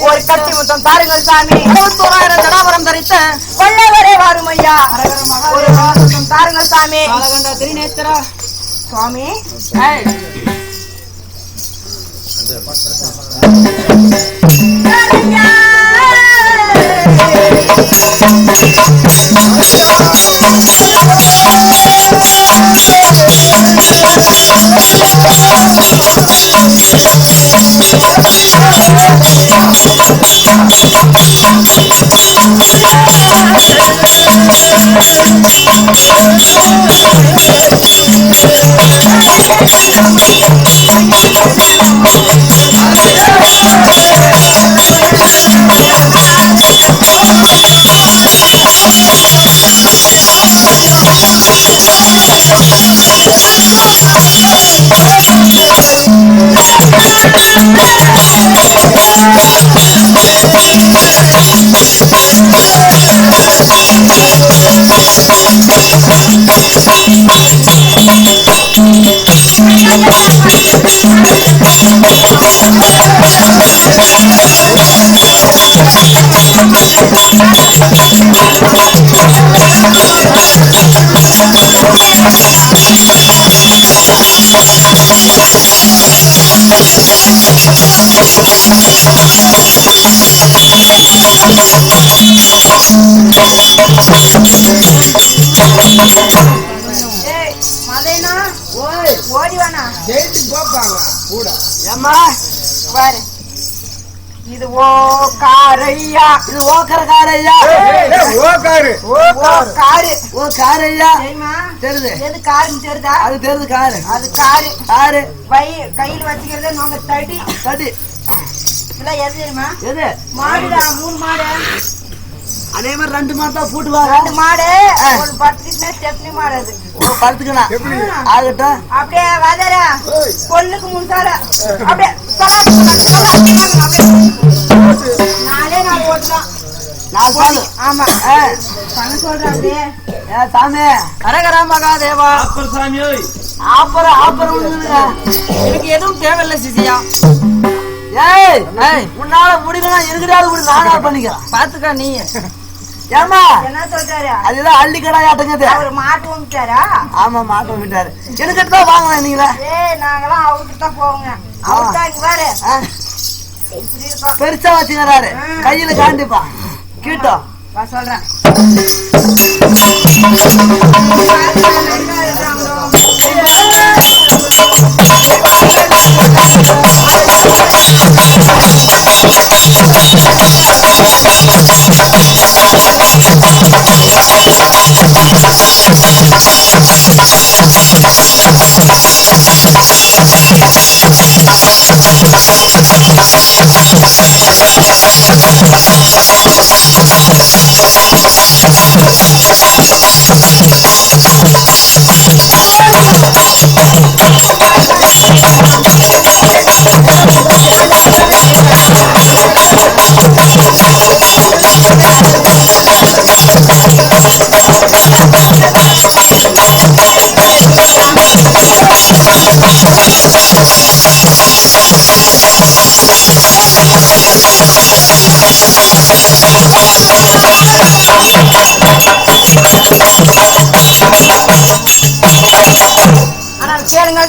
ஒரு கட்டி முத்தம் தாருங்கள் சாமி. 61,000 ஜடாபரம் தரித்த வல்லவரே வாருமையா. ஒரு முத்தம் தாருங்கள் சாமி. திரிநேத்திரா சுவாமி. இது ஓகாரையா, இது ஓகரகாரையா, ஓகாரு ஓகாரு ஓகாரையா. தெரியுது எது காருன்னு தெரியுதா? அது தெரியுது காரு, அது காரு காரு கையில் வச்சுக்கிறதே நம்ம தடி தடி. இதெல்லாம் எது தெரியுமா? எது மாடுடா, 3 மாடு. அதே மாதிரி 2 மாடு தான் போட்டுவாங்க. 2 மாடு ஒரு 10 ஸ்டெப்னி மாடு. அது படுத்துக்கணும் ஆகட்டும். அப்படியே வதர கொல்லுக்கு முன்சார அப்படியே நாளே நாள் ஓட்டலாம். ஆமா சொல்றேன். அப்படியே சாமி கரகரா மகாதேவா சாமி. ஆப்பரம் ஆப்பரம் எனக்கு எதுவும் தேவையில்லை சிசியா. ஏய் உன்னால முடிக்கலாம் இருக்கிறாரு நானா பண்ணிக்கிறேன். பாத்துக்க நீ. ஏமா என்ன சொல்றாரு? அதுதான் அள்ளி கடாயாட்டுங்க. அவர் மாட்டு வந்துட்டாரா? ஆமா மாட்டு வந்துட்டாரு. எனக்கு தான் வாங்கலாம். நீங்களா? நாங்களாம் அவர்கிட்ட தான் போவோங்க. அவர் தான் இங்க பாரு பெருசா வச்சுக்கிறாரு கையில காண்டிப்பா கீட்டம் சொல்றேன்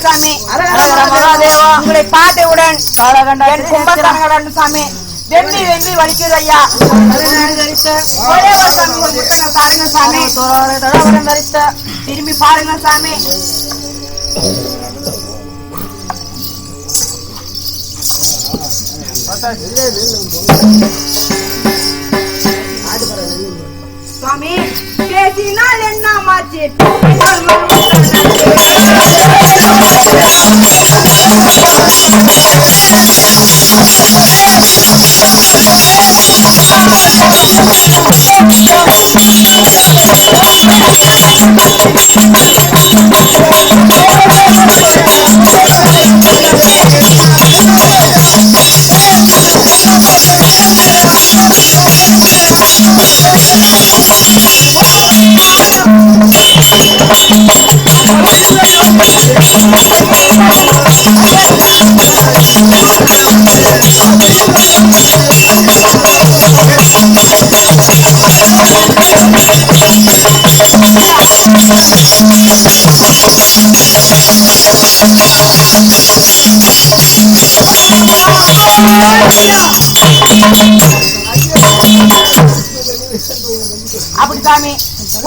சாமி உங்களை பாட்டையுடன் சாமி வெம்பி வெம்பி வலிக்குது ஐயா ஒரே ஒரு சாமி சாமி திரும்பி பாருங்க சாமி சுவாமி பேசினால் என்ன மாச்சு அப்படி சாமி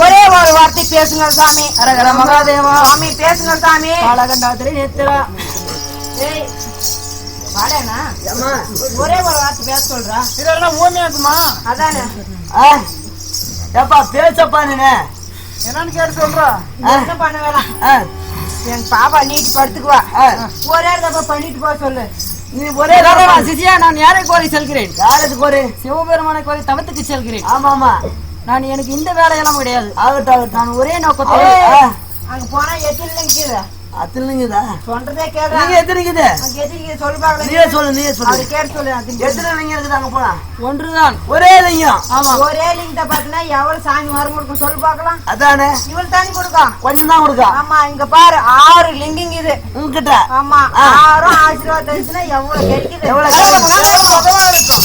ஒரே ஒரு வார்த்தை பேசுங்க சாமி அரகர மகாதேவா சாமி பேசுங்க சாமி பாலகண்டாத்திரி நேத்திரா ஏய் பாடேனா ஒரே ஒரு வார்த்தை பேச சொல்றா இதெல்லாம் ஓமியாக்குமா அதானே ஏப்பா பேசப்பா நீனே என்னன்னு கேட்டு சொல்றா என்ன பண்ண வேணாம் என் பாப்பா நீட்டு படுத்துக்குவா ஒரே தப்பா பண்ணிட்டு போ சொல்லு நீ ஒரே சிசியா நான் யாரை கோரி செல்கிறேன் யாருக்கு கோரி சிவபெருமானை கோரி தவத்துக்கு செல்கிறேன் ஆமா ஆமா நான் எனக்கு இந்த வேலையெல்லாம் கிடையாது ஆகட்டும் நான் ஒரே நோக்கத்தோட அங்க போனா எத்திரிக்குது அத்திரிக்குதா சொல்றதே கேளு நீங்க எத்திரிக்குது எத்திரிக்குது சொல்லு பாக்கலாம் நீயே சொல்லு அது கேட்டு சொல்லு எத்தனை லிங்கம் இருக்குது அங்க போனா ஒன்றுதான் ஒரே லிங்கம் ஆமா ஒரே லிங்கத்தை பார்த்தா எவ்வளவு சாமி வரும் கொடுக்கும் சொல்லு பாக்கலாம் அதானே இவள் தண்ணி கொடுக்கும் கொஞ்சம் தான் கொடுக்கும் ஆமா இங்க பாரு 6 லிங்கம் இது உங்ககிட்ட ஆமா 6 ஆசீர்வாதம் இருந்துச்சுன்னா எவ்வளவு கிடைக்குது எவ்வளவு இருக்கும்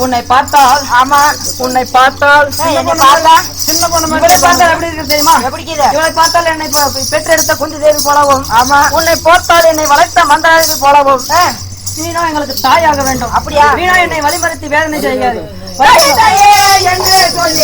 உன்னை பார்த்தால் ஆமா உன்னை பார்த்தால் சின்ன பொண்ணு மாதிரி பார்த்தால் எப்படி இருக்கு தெரியுமா? இவளை பார்த்தால் என்னை பெற்றெடுத்த குந்தி தேவி போலவும் ஆமா உன்னை பார்த்தால் என்னை வளர்த்த மந்தாரதி போலவும் நீனோ எங்களுக்கு தாயாக வேண்டும். அப்படியா? நீனோ என்னை வழிமறித்து வேதனை செய்யாது என்று சொல்லி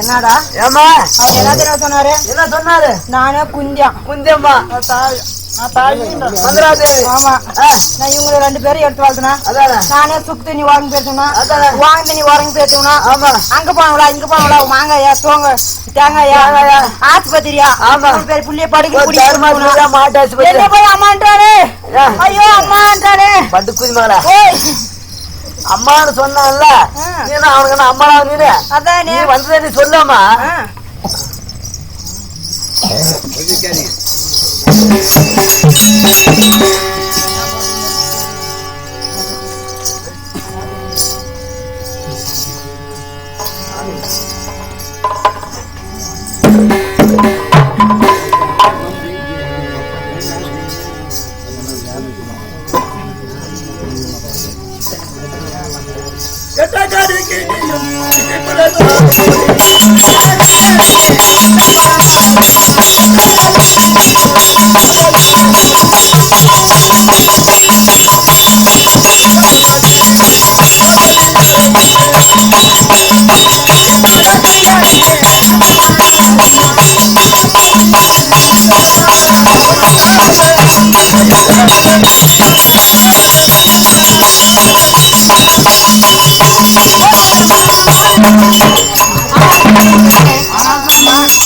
என்னடா ஏமா எல்லாத்தையும் சொன்னாரு என்ன சொன்னாரு? நானே குந்தியம்மா ஆமா நான் இவங்க 2 பேரும் எடுத்து வாழ்த்துனா நானே சுக்கு தண்ணி வாங்கி பேசணும்னா வாங்கி தண்ணி வாங்கி பேசணும்னா அங்க போனவளா இங்க போனவளா மாங்காயா தோங்க தேங்காயா ஆஸ்பத்திரியா பேர் புள்ளிய படிக்க போய் அம்மான்றாரு. ஐயோ அம்மான்றாரு பட்டுக்குதி மகளா அம்மான்னு சொன்னான்ல அவனுக்கு அம்மா நீ அதான் நீ வந்து நீ சொல்லாமா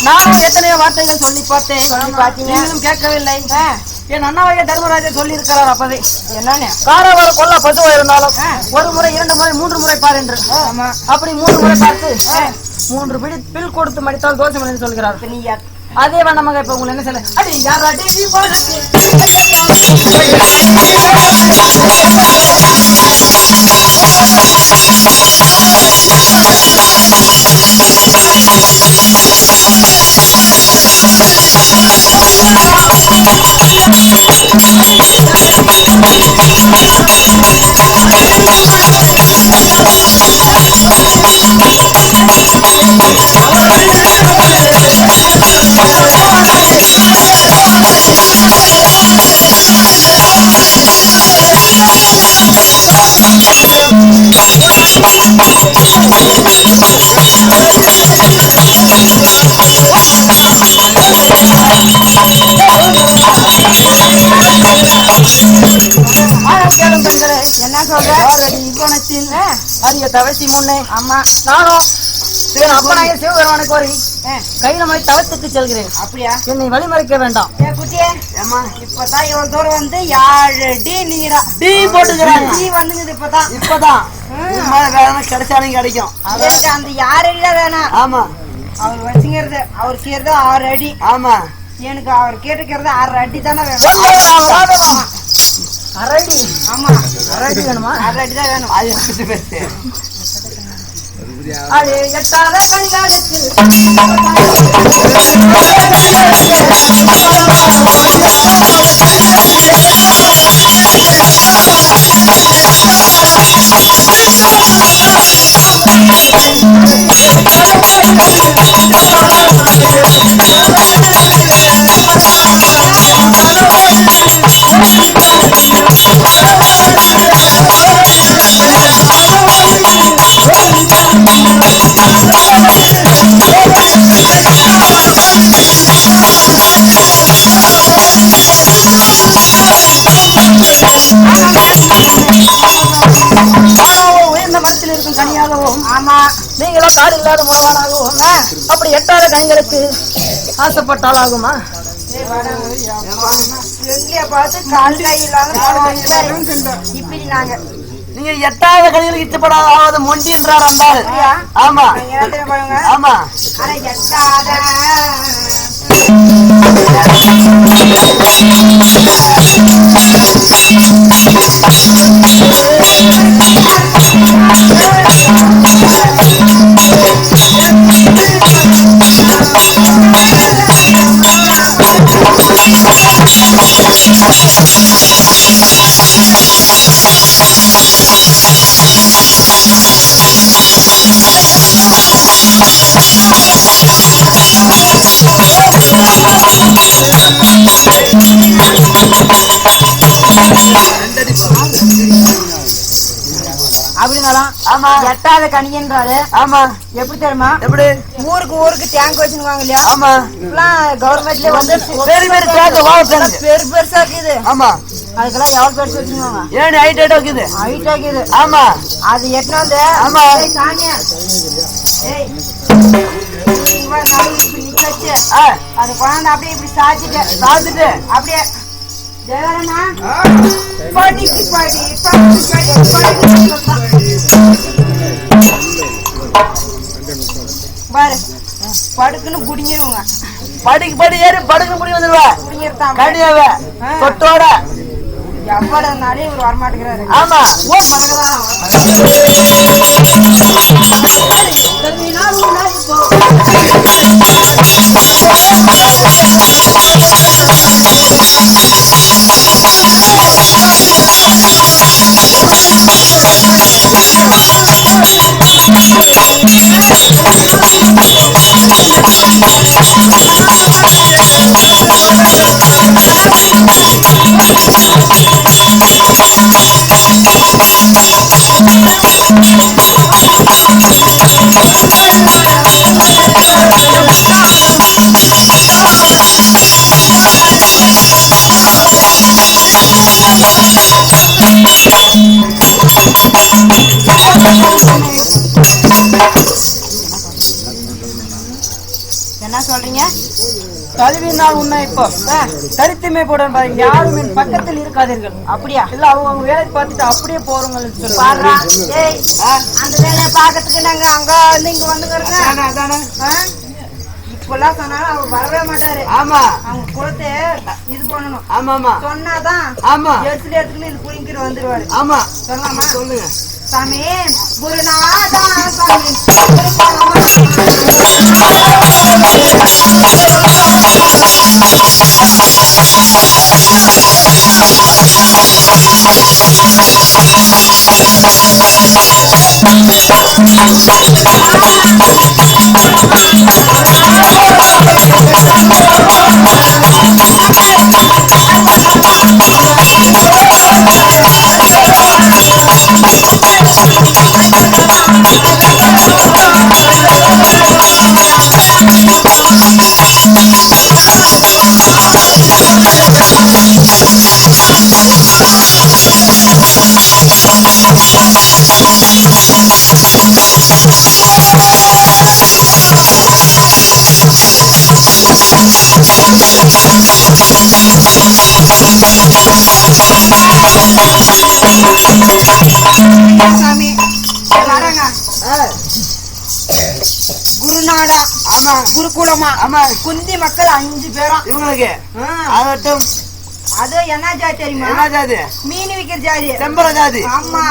நானும் எத்தனையோ வார்த்தைகள் சொல்லி பார்த்தேன் நீங்களும் கேட்கவில்லை. என் அண்ணாவைய தர்மராஜர் சொல்லி இருக்கிறார் அப்பவே என்னன்னு காரவார கொல்ல பசுவா இருந்தாலும் 1 முறை 2 முறை 3 முறை பார் என்று அப்படி 3 முறை பார்த்து 3 பில் கொடுத்து மடித்தால் தோசை மணி சொல்கிறார். அதே நமக்கு இப்ப உங்களுக்கு என்ன சொல்ல அடி யாராட்டி என்ன சொல்ற இவ்வளத்தில் அரிய தவசி முன்னே ஆமா நானும் அப்பனாய சிவபெருமானை கோரி கைலமலை தவத்துக்கு செல்கிறேன். அப்படியா? என்னை வழிமறைக்க வேண்டாம். குட்டியே இப்பதான் இவ்வளவு தூரம் வந்து 7 டி நீரா டீ போட்டுக்கிறேன். டீ வந்துங்குது இப்பதான் கிடைச்சாலும் கிடைக்கும். அந்த 6 அடி தான் வேணாம். ஆமா அவர் வச்சுங்கிறது அவர் செய்யறது 6 அடி. ஆமா எனக்கு அவர் கேட்டுக்கிறது 6 அடி தானே வேணும். 6 அடி. ஆமா 6 அடி வேணுமா? 6 அடி தான் வேணும். அது எட்டாத கண்களுக்கு உயர்ந்த மரத்தில் இருக்கும் கனியாகவும் ஆமா நீங்களோ காடு இல்லாத மூலமானாகவும் அப்படி எட்டாத கனிகளுக்கு ஆசைப்பட்டால் ஆகுமா? எங்கேய பார்த்து கால் கை இல்லாத இப்படி நாங்க நீங்க எட்டாவது கனிகளுக்கு இஷ்டப்படாத மொண்டி என்றார் வந்தாரு. ஆமா ஆமா ஆனா எட்டாத அப்படின்னாலும் ஆமா எட்டாத கனி என்றாரு. ஆமா எப்படி தெரியுமா? எப்படி ஊருக்கு டேங்க் வச்சுருவாங்க இல்லையா? ஆமா இப்பெல்லாம் கவர்மெண்ட்லயே வந்து பெரு பெருசா இருக்குது. ஆமா அதுக்கெல்லாம் எவ்வளவு பெருசு வச்சுருவாங்க? ஏன் ஹைட் இருக்குது. ஆமா அது எத்தனை வந்து ஆமா சாமியா நிக்க வச்சு அது குழந்தை அப்படியே இப்படி சாச்சிட்டு அப்படியே பாரு படுக்குன்னு புடிங்கிருவாங்க. படி ஏறி படுக்கு புடி வந்துருவா கடியாவ தொட்டோட எவ்வளவுனாலே இவர் வரமாட்டேங்கிறாரு. ஆமா என்ன சொல்றீங்க? கல்வினால் உன்னை இப்போ கருத்துமே போட யாரும் என் பக்கத்தில் இருக்காதீர்கள். அப்படியா? இல்ல அவங்க வேலை பார்த்துட்டு அப்படியே போறவங்க அந்த வேலையை பார்க்கறதுக்கு நாங்க அங்க வந்து இங்க வந்துங்க இப்பெல்லாம் சொன்னாலும் அவர் வரவே மாட்டாரு. ஆமா அவங்க குளத்தை இது பண்ணணும். ஆமா ஆமா சொன்னாதான் ஆமா எடுத்துட்டு எடுத்துட்டு இது புரிஞ்சிட்டு வந்துருவாரு. ஆமா சொல்லலாமா? சொல்லுங்க சாமி. குருநாதா சாமி சாமி வராங்க. குருநாடா ஆமா குருகுலமா ஆமா குந்தி மக்கள் 5 பேரும் இவங்களுக்கு ஆகட்டும். அது என்ன ஜாதி தெரியுமா? என்ன ஜாதி? மீன் விக்கிற ஜாதி, செம்பர ஜாதி. ஆமா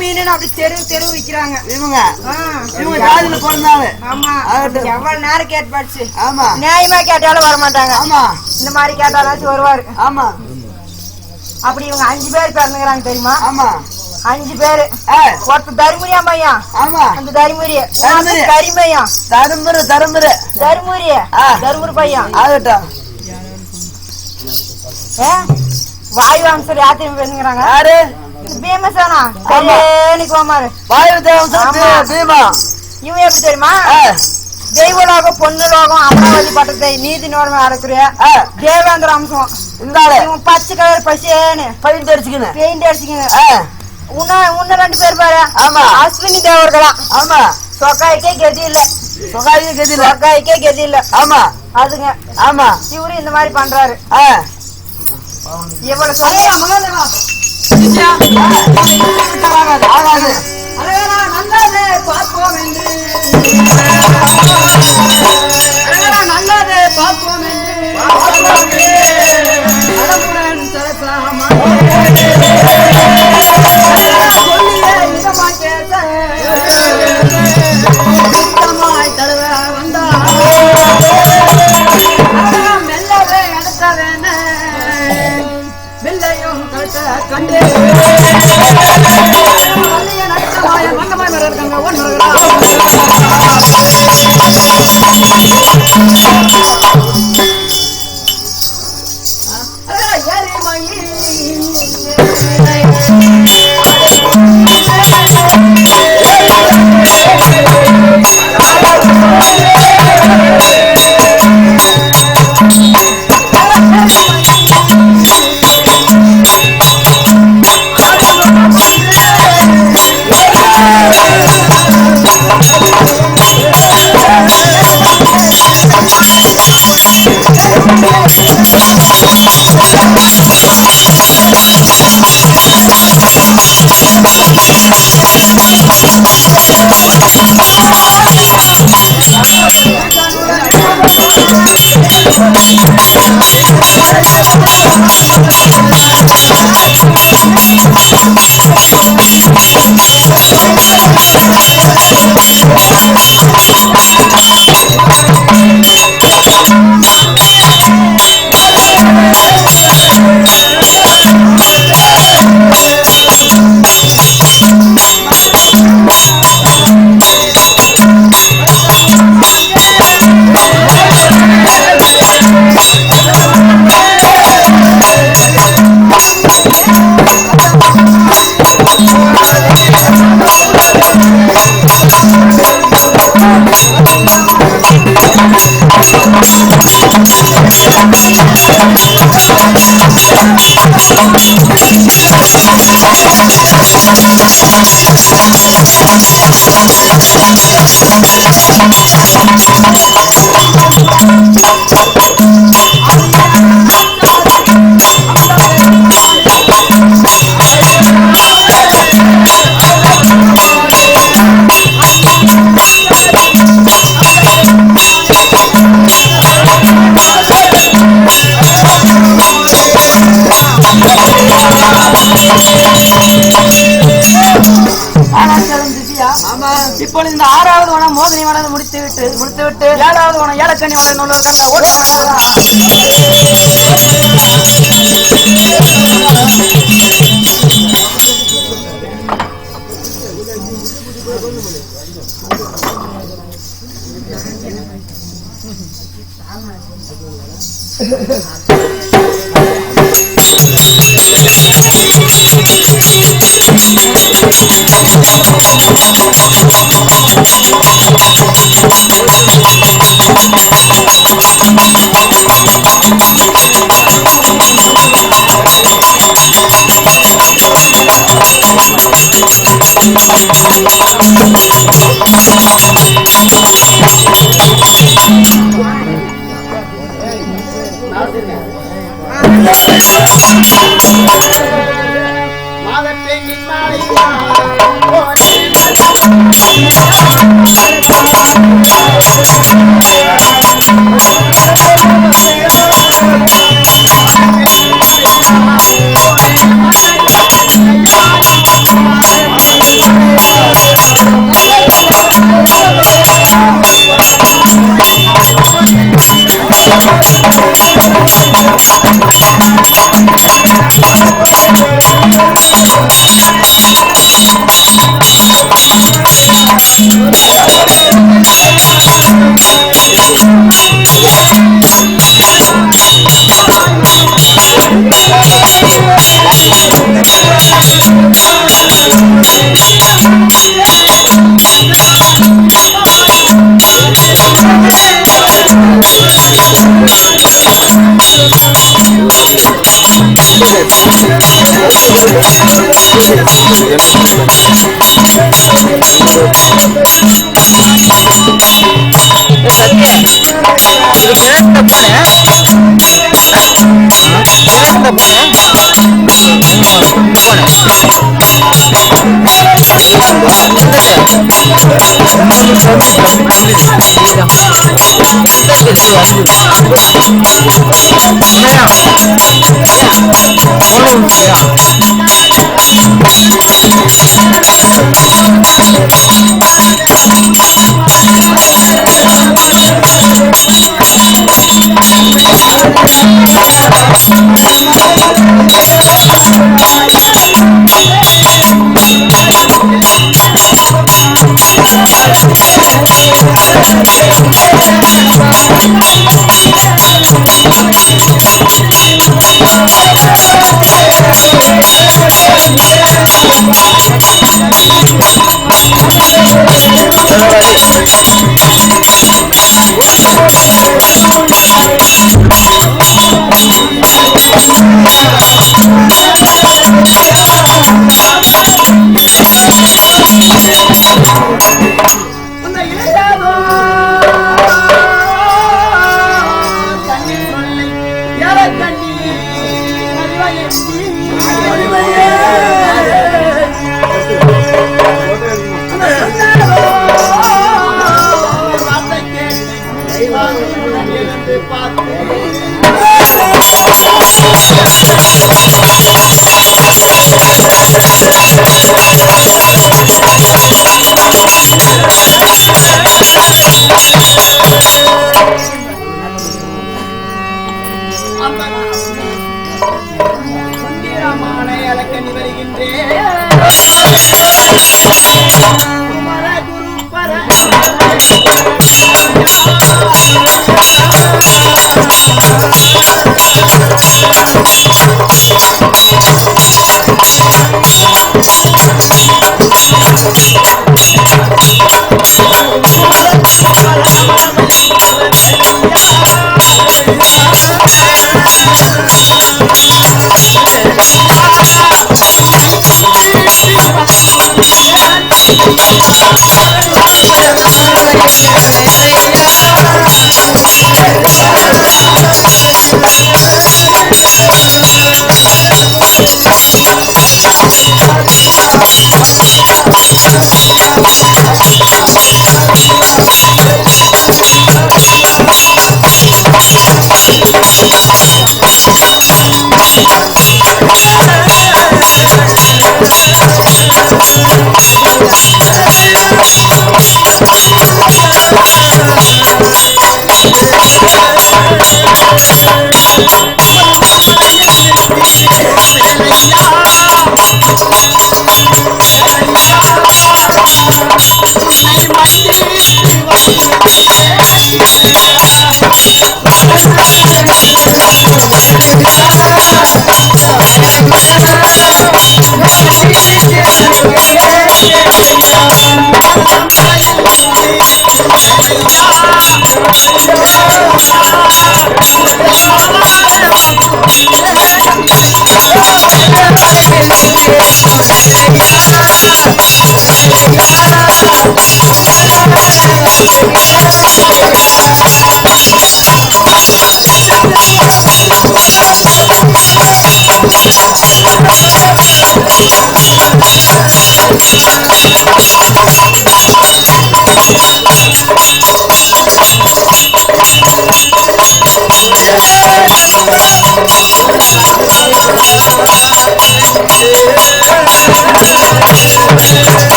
மீன் அப்படி தெரு விக்கிறாங்க இவங்க ஜாதியில பிறந்தாங்க. ஆமா எவ்வளவு நேரம் கேட்பாச்சு. ஆமா நியாயமா கேட்டாலும் வர மாட்டாங்க. ஆமா இந்த மாதிரி கேட்டாலும் வருவாரு. ஆமா அப்படி இவங்க 5 பேர் பிறந்துக்கிறாங்க தெரியுமா? ஆமா 5 பேரு. ஒருத்தர் தருமபுரியா பையன். ஆமா அந்த தருமபுரி கரிமையா தருமபுரி தருமபுரி பையன் ஆகட்டும். வாயு வம்சர் யாத்திரை பேசுங்கிறாங்க. யாரு? பீமசேனா கோமாரு வாயு பீமா. இவன் எப்படி தெரியுமா? தெய்வலோகம் பொண்ணுலோகம் அமராவதி பட்டத்தை நீதி நோடமை அடக்குற தேவேந்திர அம்சம். இந்த இவன் பச்சை கலர் பசேன்னு பெயிண்ட் அடிச்சுக்கணும். உன்ன 2 பேர் பாரு. ஆமா அஸ்வினி தேவர்களா. ஆமா சொக்காய்க்கே கதி இல்ல. சொக்காய்க்கே கதி இல்ல. ஆமா அதுங்க. ஆமா இவரு இந்த மாதிரி பண்றாரு. எவ்வளவு சொல்ல ஆகாது. நல்லது பார்ப்போம் என்று நல்லது பார்ப்போம் என்று தழுவ வந்தா மெல்லவே எடுத்த வேண வெள்ளையும் கட்ட கண்டு இப்பொழுது இந்த 6வது வனம் மோகினி வனம் முடித்து விட்டு 7வது வனம் ஏலக்கண்ணி வனம் உள்ளது கண்ட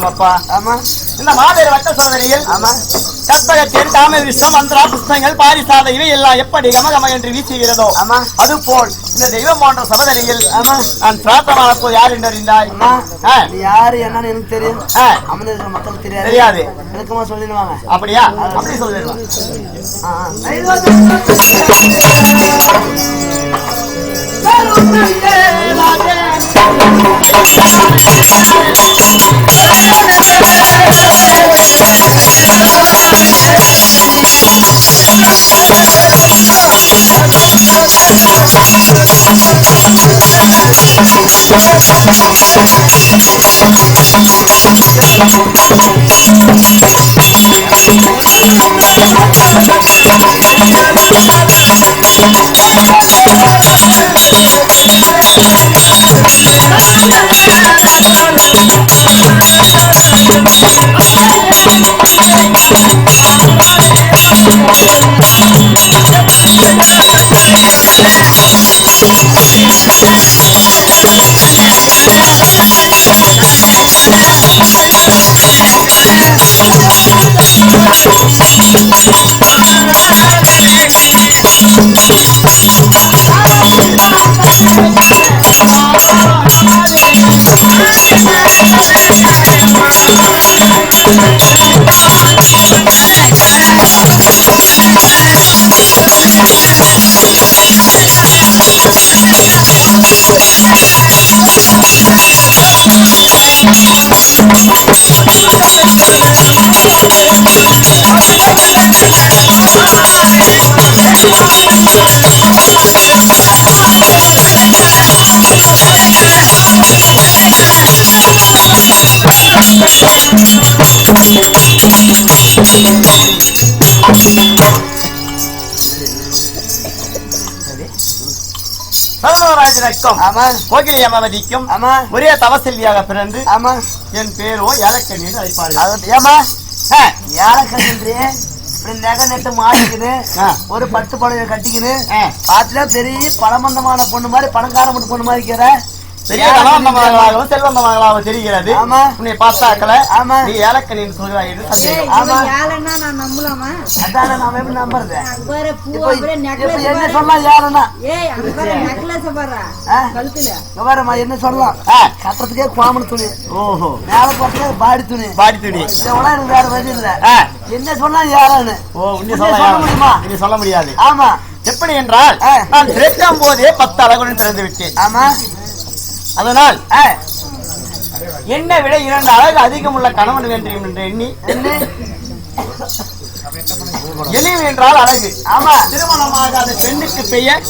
அப்பா ஆமா இந்த மாபெரும் வட்ட சோதனையில் ஆமா கற்பகத்தில் தாமரை விஷ்ணம் மந்திரா புஷ்பங்கள் பாரிசாத இவை எல்லாம் எப்படி கமகம என்று வீசுகிறதோ ஆமா அது போல் இந்த தெய்வம் போன்ற சமதனையில் ஆமா நான் பிரார்த்தமான போது யார் என்று அறிந்தாய் யாரு என்னன்னு எனக்கு தெரியும் அமர்ந்திருக்கிற மக்களுக்கு தெரியாது விளக்கமா சொல்லிடுவாங்க அப்படியா அப்படி சொல்லிடுவாங்க ஒரே தவசெல்வியாக பிறந்து என் பேரோ ஏலக்கண்ணி அழைப்பார்கள். ஏமா ஏலக்கன்று இப்படி நகை நட்டு மாட்டிக்குது ஒரு பட்டு புடவை கட்டிக்குது பாத்துல பெரிய பழமந்தமான பொண்ணு மாதிரி பணக்கார பொண்ணு மாதிரி இருக்கிற பெரிய கணவந்தமாகளாகவும் செல்வந்தமாகளாகவும் தெரிகிறது. உன்னை பார்த்தாக்கல நீ ஏலக்கணி சொல்கிறாய் என்று சந்தேகம். நான் நம்பலாமா? அதான நாம எப்படி நம்புறது? என்ன சொல்லலாம் ஏலனா? என்ன சொல்லலாம்? கட்டுறதுக்கே கோமண துணி, ஓஹோ மேல போறதுக்கே பாடி துணி, எனக்கு வேற வழி இல்ல. என்ன சொன்னா ஏலன்னு சொல்ல முடியுமா? நீ சொல்ல முடியாது. ஆமா. எப்படி என்றால் நான் பிறக்கும் போதே 10 அழகுடன் பிறந்து விட்டேன். ஆமா. அதனால் என்னை விட 2 அழகு அதிகம் உள்ள கணவன் வேண்டும் என்று எண்ணி எளிவு என்றால் அழகு. ஆமா. திருமணமாக அந்த பெண்ணுக்கு பெயர்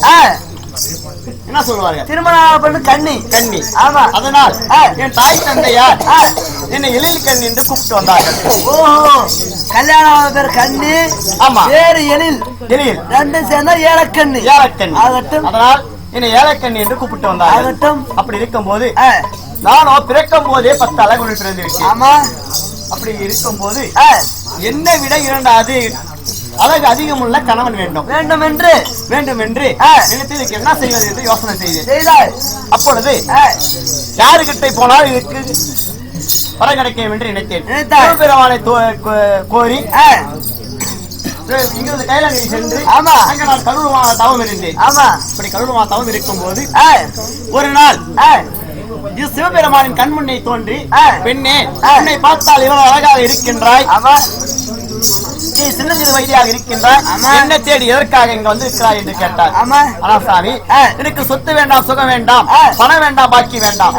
என்ன சொல்லுவாங்க? திருமணம் பண்ணு கண்ணி. கண்ணி. ஆமா. அதனால் என் தாய் தந்தையார் என்னை எழில் கண்ணி என்று கூப்பிட்டு வந்தார்கள். ஓஹோ, கல்யாணம் பேர் கண்ணி. ஆமா. வேறு எழில். எழில் ரெண்டும் சேர்ந்தா ஏலக்கண்ணி. ஏலக்கண்ணி ஆகட்டும். அதனால் என்னை ஏலக்கண்ணி என்று கூப்பிட்டு வந்தார்கள். அப்படி இருக்கும் போது நானும் பிறக்கும் போதே 10 அழகுடன் பிறந்து விட்டேன். ஆமா. அப்படி இருக்கும் போது என்னை விட 2 அழகு அதிகம் உள்ள கணவன் வேண்டும் என்று நினைத்து இதுக்கு என்ன செய்வது என்று யோசனை செய்தேன். அப்பொழுது யாருகிட்ட போனால் இதுக்கு வர கிடைக்கும் என்று நினைத்தேன். பெருமானை கோரி இங்கிருந்து கைலாங்கி சென்று அங்க நான் கருளுமா தவம் இருந்தேன். இப்படி கருளுமா தவம் இருக்கும் போது ஒரு நாள் சிவபெருமானின் கண்முன்னை தோன்றி, பெண்ணே உன்னை பார்த்தால் இவ்வளவு அழகாக இருக்கின்றாய், நீ சின்னஞ்சிறு வயதியாக இருக்கின்றாய், என்ன தேடி எதற்காக இங்க வந்து இருக்கிறாய் என்று கேட்டார். ஆனா சாமி, எனக்கு சொத்து வேண்டாம், சுகம் வேண்டாம், பணம் வேண்டாம், பாக்கி வேண்டாம்,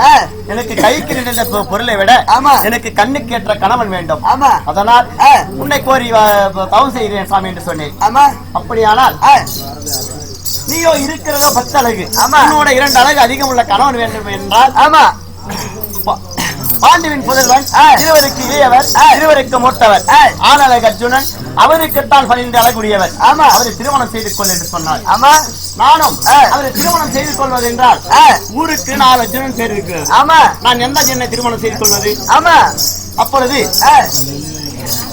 எனக்கு கைக்கு நின்ற பொருளை விட எனக்கு கண்ணுக்கு ஏற்ற கணவன் வேண்டும். அதனால் உன்னை கோரி தவம் செய்கிறேன் சாமி என்று சொன்னேன். அப்படியானால் நீயோ இருக்கிறதோ 10 அழகு, உன்னோட 2 அழகு அதிகம் உள்ள கணவன் வேண்டும் என்றால் பாண்டுவின் புதல்வன், 20க்கு இளையவர், 20க்கு மூத்தவர், ஆனழகு அர்ஜுனன், அவருக்குத்தான் 12 அழகுடையவர். அவரை திருமணம் செய்து கொள் என்று சொன்னார். நானும் அவரை திருமணம் செய்து கொள்வது என்றால் ஊருக்கு 4 அர்ஜுனன் பேர் இருக்கிறது. நான் எந்த அர்ஜுனனை திருமணம் செய்து கொள்வது? அப்பொழுது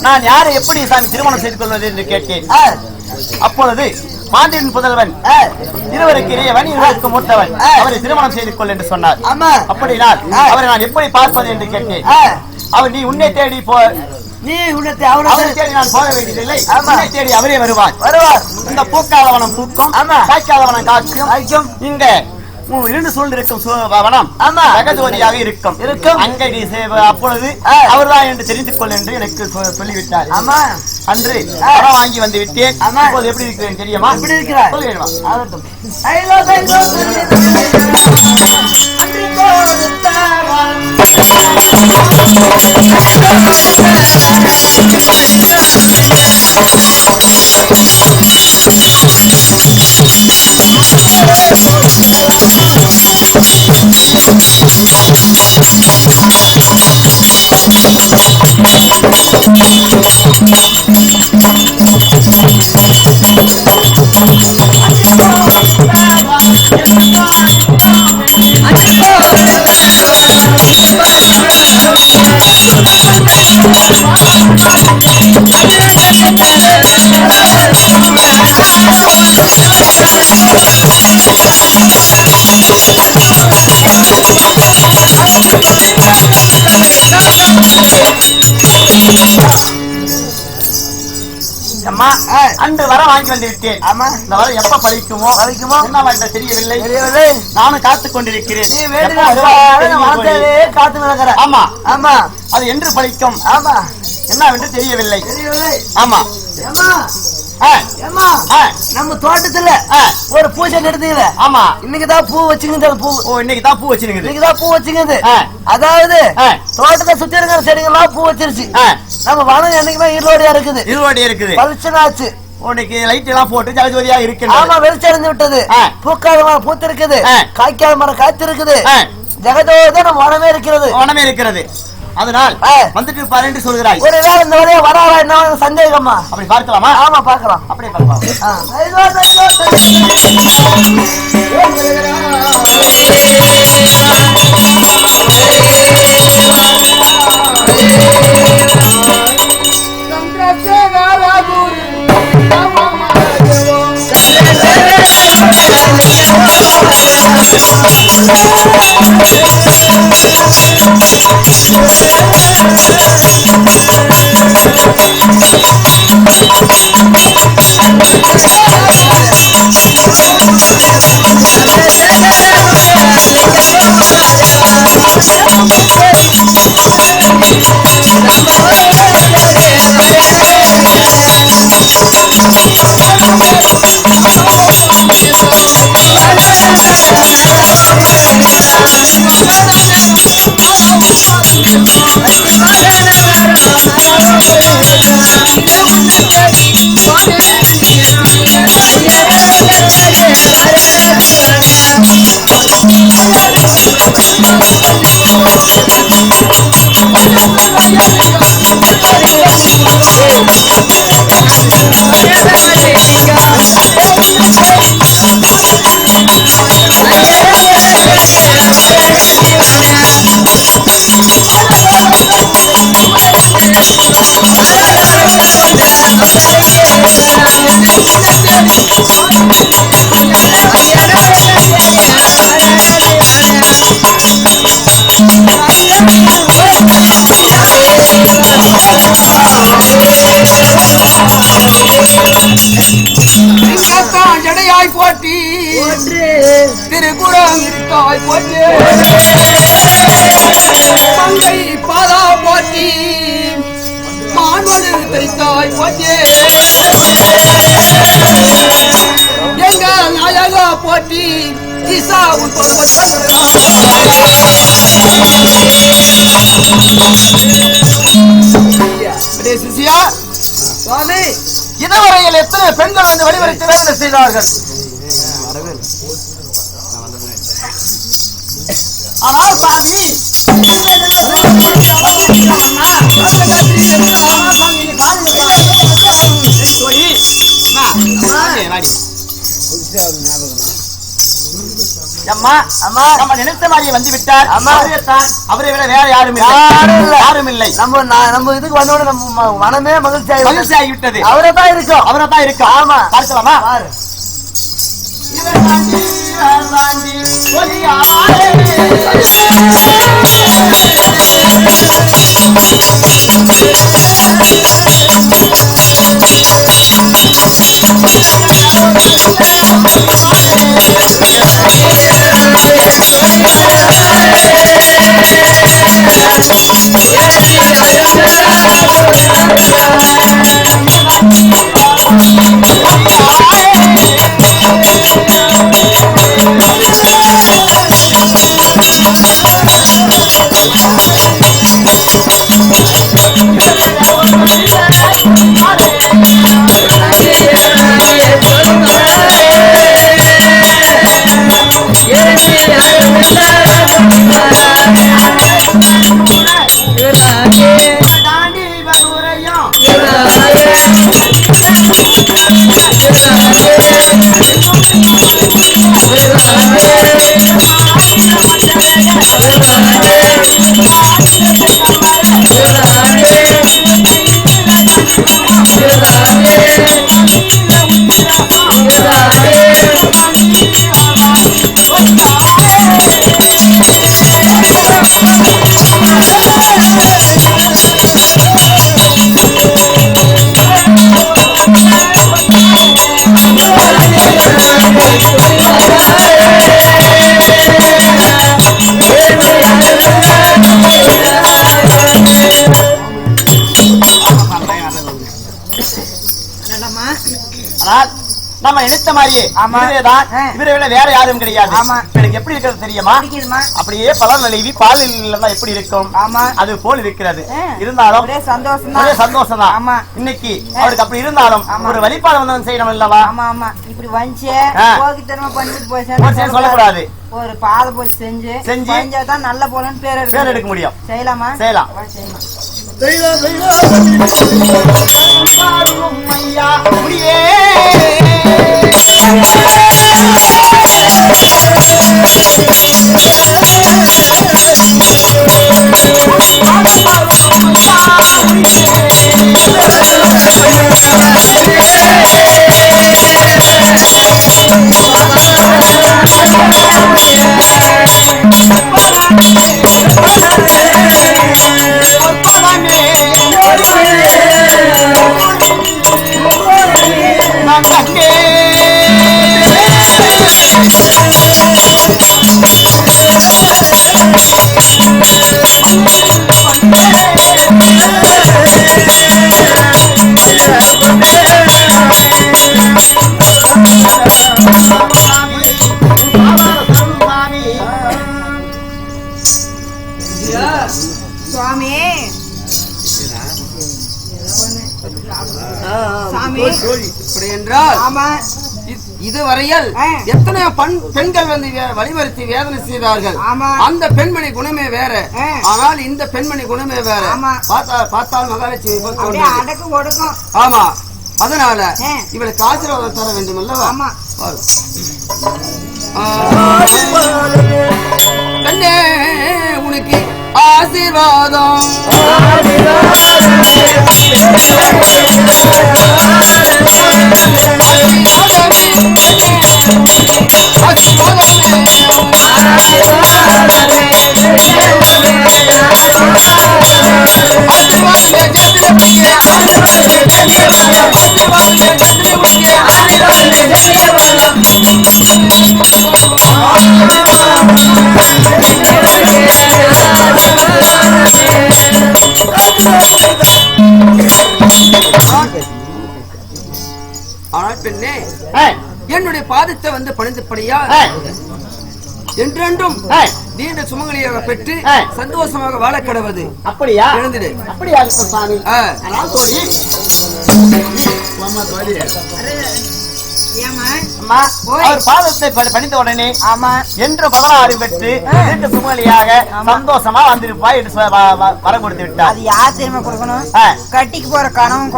நான் யாரை எப்படி சாமி திருமணம் செய்து கொள்வது என்று கேட்டேன். அப்பொழுது பாண்டியன் புதல்வன், 20க்கு இளையவன், 20க்கு மூத்தவன், அவரை திருமணம் செய்து கொள் என்று சொன்னார். அப்படினால் அவரை நான் எப்படி பார்ப்பது என்று கேட்டேன். அவர், நீ உன்னை தேடி அவரை தேடி நான் போக வேண்டியதில்லை, உன்னை தேடி அவரே வருவார். இந்த பூக்காலவனம் பூக்கும், காய்க்காலவனம் காய்க்கும், இங்க 2 சூழ்ந்திருக்கும் வனம் ஜகஜோதியாக இருக்கும். அங்கே நீ அப்பொழுது அவர்தான் என்று தெரிந்து கொள் என்று எனக்கு சொல்லிவிட்டார். அன்று பணம் வாங்கி வந்து விட்டேன். இப்போது எப்படி இருக்கிறேன் தெரியுமா? எப்படி இருக்கிறார் சொல்லுவேன். அன்று வர வாங்கி வந்து விட்டேன். இந்த வர எப்ப பழிக்குமோ என்ன தெரியவில்லை. நானும் காத்துக் கொண்டிருக்கிறேன். ஆமா ஆமா, அது என்று பழிக்கும் என்னவென்று தெரியவில்லை. ஆமா, நம்ம தோட்டத்துல ஒரு பூஜை நடந்தீங்க. ஆமா, இன்னைக்குதான் பூ வச்சுங்க. இன்னைக்குதான் பூ வச்சுங்க. அதாவது தோட்டத்தை சுத்தி இருக்கிற செடிகள்லாம் பூ வச்சிருச்சு. நம்ம வனம் என்னைக்குமே இருளோடியா இருக்குது. பளிச்சுனாச்சு. உனக்கு லைட் எல்லாம் போட்டு ஜலஜோதியா இருக்கு. ஆமா, வெளிச்சறிந்து விட்டது. பூக்காத மரம் பூத்து இருக்குது, காய்க்காத மரம் காய்த்து இருக்குது. ஜெகஜோதி நம்ம வனமே இருக்கிறது. அதனால் வந்துட்டு பாரு என்று சொல்கிறாய். ஒரு வேளை இந்த வரையா வராரா என்ன சந்தேகமா? அப்படி பார்க்கலாமா? ஆமா, பார்க்கலாம். அப்படியே பார்க்கலாம். ஜடையாய் போட்டி திருக்குறம் இருக்காய் போட்டி மங்கை பாதா போட்டி மான்மடு தெரித்தாய் போட்டி எங்க நாயகா போட்டி ஈசா சிசியா சுவாமி இதுவரையில் எத்தனை பெண்கள் வந்து வழிவரை திறங்களை செய்தார்கள் ஆனால் சாமி அம்மா அம்மா நம்ம நினைத்த மாதிரியே வந்து விட்டார். அவரை விட வேற யாரும் இல்லை. நம்ம இதுக்கு வந்தோட நம்ம மனமே மகிழ்ச்சி ஆகிவிட்டது. அவரை தான் இருக்கும். ஆமா பார்க்கலாமா? நம்ம நினைத்த மாதிரியே இவரை விட வேற யாரும் கிடையாது. எனக்கு எப்படி இருக்கிறது தெரியுமா? அப்படியே பலர் நழுவி பால் எப்படி இருக்கும் அது போல் இருக்கிறது. இருந்தாலும் சந்தோஷம் தான். இன்னைக்கு அவருக்கு அப்படி இருந்தாலும் ஒரு வழிபாடு வந்து செய்யணும் இல்லவா? இப்படி வந்து சொல்லக்கூடாது. ஒரு பாத போய் செஞ்சாதான் நல்ல போலன்னு பேர் எடுக்க முடியும். செய்யலாமா? செய்யலாம். இதுவரையில் எத்தனையோ பெண்கள் வந்து வழிமறித்து வேதனை செய்தார்கள். அந்த பெண்மணி குணமே வேற, ஆனால் இந்த பெண்மணி குணமே வேற. பார்த்தால் மகாலட்சுமி அடக்கம் ஒடுக்கும். ஆமா, அதனால இவளுக்கு ஆசீர்வாதம் தர வேண்டும் அல்லவா? கண்ணே உனக்கு ஆசீர்வாதம் ஆனால் பெண்ணே, என்னுடைய பாதத்தை வந்து பணிந்தபடியா என்றென்றும் நீண்ட சுமங்கலியாக பெற்று சந்தோஷமாக வாழ கடவுது. அப்படியா? எழுந்துடு. அப்படியா சாமி? பாதத்தை பணிந்த உடனே என்று 16 பெற்று சுமங்கலியாக சந்தோஷமா வந்திருப்பா என்று வரம் கொடுத்து விட்டார். அது யார் தெரியுமா கொடுக்கணும்? கட்டிக்கு போற கணவன்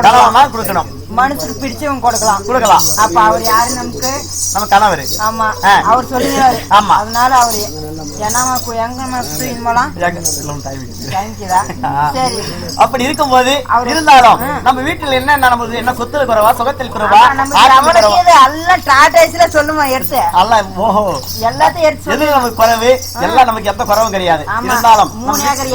கொடுக்கணும். மனசுக்கு பிடிச்சவங்க கொடுக்கலாம். அப்ப அவர் யாரு? நம்ம கணவர். ஆமா, அவர் சொல்லுகிறாரு. ஆமா, அதனால அவரு அப்படி இருக்கும்போது இருந்தாலும் நம்ம வீட்டுல என்ன சொத்துல குறைவா, சுகத்தில் குறைவா, சொல்லுமா எடுத்து எல்லாத்தையும் எடுத்து நமக்கு குறைவு எல்லாம் நமக்கு எந்த குறவும் கிடையாது. இருந்தாலும் 3 ஏக்கர்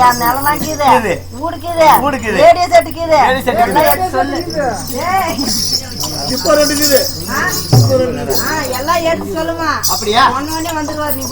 நிலம் சொல்லு எல்லாம் எடுத்து சொல்லுமா. அப்படியா? ஒண்ணு வந்துருவாரு. நீ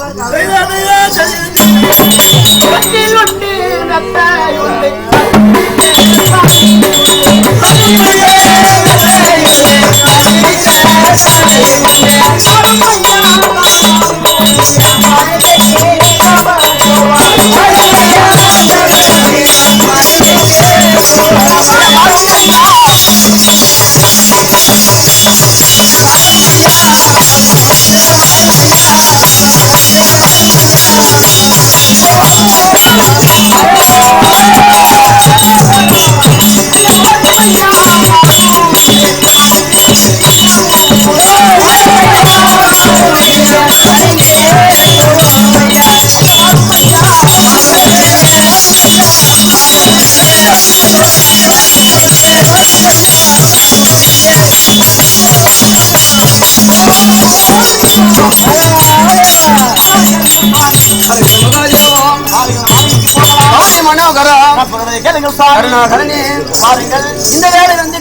இந்த வேலை வந்து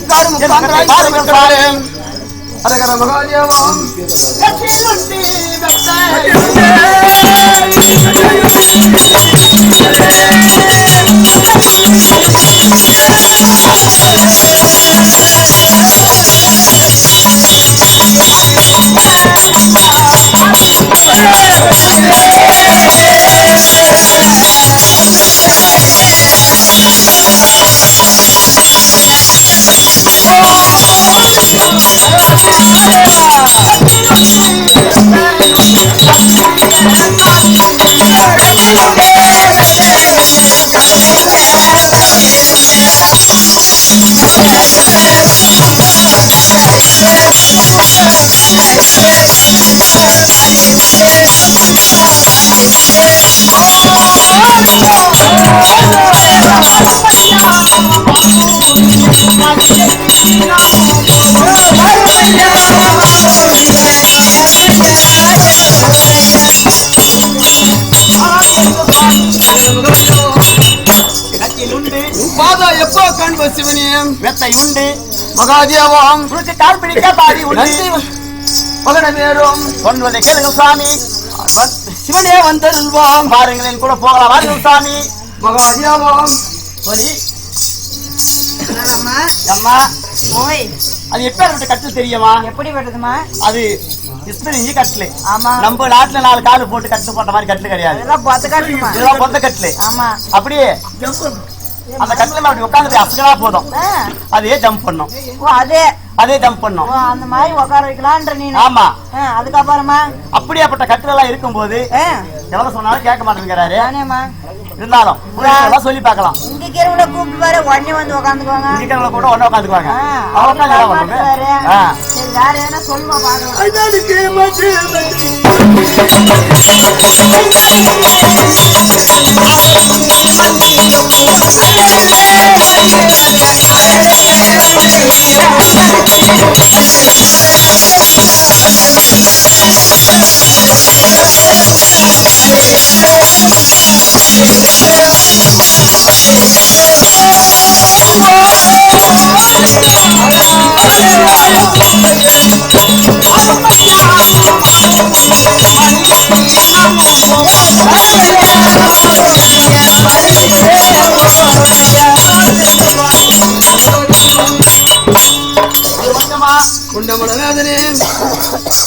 No. எப்போ காண்ப சிவனியம் வெத்தை உண்டு மகாதேவம் கால் பிடிக்க பாடி உண்டு மகனமேறும் சொல்வதை கேளுங்க சுவாமி. சிவனே வந்தருள்வாம் பாருங்களேன் கூட போகலாம் வாருங்கள் சுவாமி. மகாதேவம் சொல்லி அம்மா ஓய் அது எப்பேற்பட்ட கட்டில் தெரியுமா? எப்படி பட்டதுமா? அது இஸ்திரி கட்டிலு. ஆமா நம்ம நாட்டுல 4 காலு போட்டு கட்டு போட்ட மாதிரி கட்டில் கிடையாது. இதெல்லாம் பொத்த கட்டுமா? இதெல்லாம் பொத்த கட்டிலு. ஆமா அப்படியே அந்த கட்டில அப்படி உட்காந்து அசைச்சா போதும், அதே ஜம்ப் பண்ணும். ஓ அதே ஜம்ப் பண்ணும். அந்த மாதிரி உட்கார வைக்கலான்ற நீ. ஆமா. அதுக்கப்புறமா அப்படியாப்பட்ட கட்டில எல்லாம் இருக்கும் போது எவ்வளவு சொன்னாலும் கேட்க மாட்டேங்கிறாரு. இருந்தாலும் சொல்லி பார்க்கலாம். இங்க கேரவுல கூப்பிட்டு பாரு, உடனே வந்து உட்காந்துக்குவாங்க. இங்க கேரவுல கூட உடனே உட்காந்துக்குவாங்க. சரி வேற என்ன சொல்லுவா பாக்கலாம்.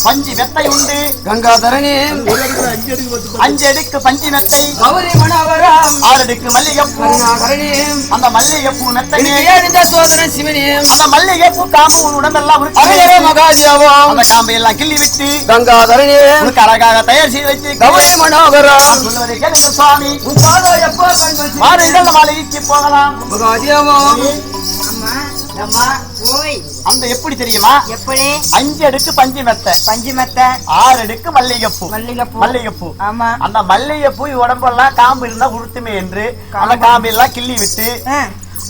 பஞ்சி மெத்தை உண்டு கங்காதரனே 5 அடுக்கு பஞ்சி மெத்தை, கௌரி மனோகரம் 6 அடுக்கு மல்லிகைப்பூ. அந்த மல்லிகைப்பூ மெத்தையே சோதனை சிவனே. அந்த மல்லிகைப்பூ காம்பு உடம்பெல்லாம் மகாதேவம் அந்த காம்பை எல்லாம் கிள்ளி விட்டு கங்காதரனே உனக்கு அழகாக தயார் செய்து வச்சு கௌரி மனோகரம் சொல்லுவதை கேளுங்க சுவாமி. மாளிகைக்கு போகலாம். மகாதேவம் அந்த எப்படி தெரியுமா? எப்படி 5 அடுக்கு பஞ்சு மெத்தை, 6 அடுக்கு மல்லிகைப்பூ. ஆமா அந்த மல்லிகைப்பூ உடம்பெல்லாம் காம்பு இருந்தா உறுத்துமே என்று அந்த காம்பு எல்லாம் கிள்ளி விட்டு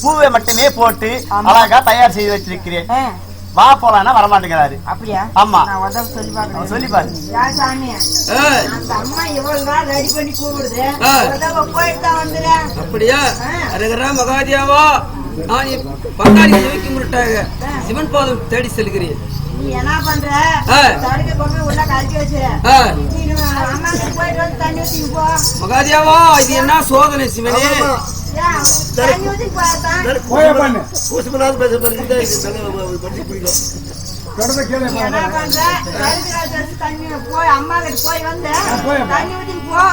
பூவை மட்டுமே போட்டு அழகா தயார் செய்து வச்சிருக்கிறேன். வா போலான்னா வரமாட்டேங்கிறாரு. அப்படியா? ஆமா சொல்லி பாரு. சொல்லி பாரு. அந்த அம்மா இவ்வளவு நாள் ரெடி பண்ணி கூப்பிடுது, போயிட்டு வந்துடுறேன். அப்படியா? அரகரா மகாதேவா, நான் பங்காளி வைக்க முட்டாக சிவன் பாதம் தேடி செல்கிறேன். நீ என்ன பண்ற? தடுக்க கொண்டு உள்ள கழட்டி வச்சு அம்மாக்கு போயிட்டு வந்து தண்ணி ஊத்தி போ. மகாதேவா, இது என்ன சோதனை சிவனே? தண்ணி ஊத்தி போய் என்ன பண்ற? தண்ணி போய் அம்மா கிட்ட போய் வந்து தண்ணி ஊத்தி போ.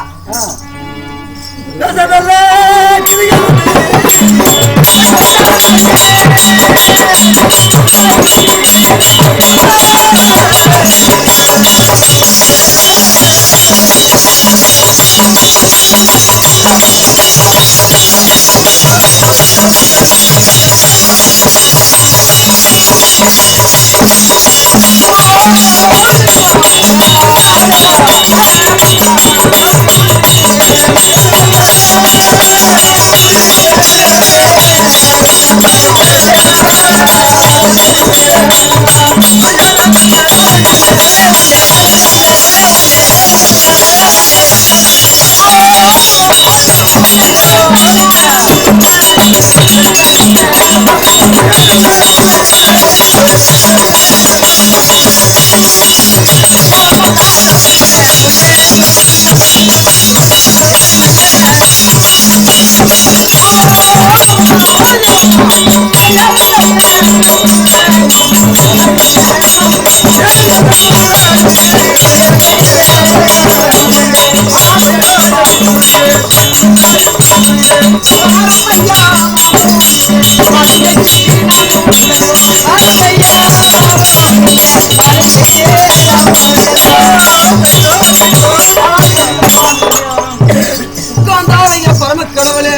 கடவுளே,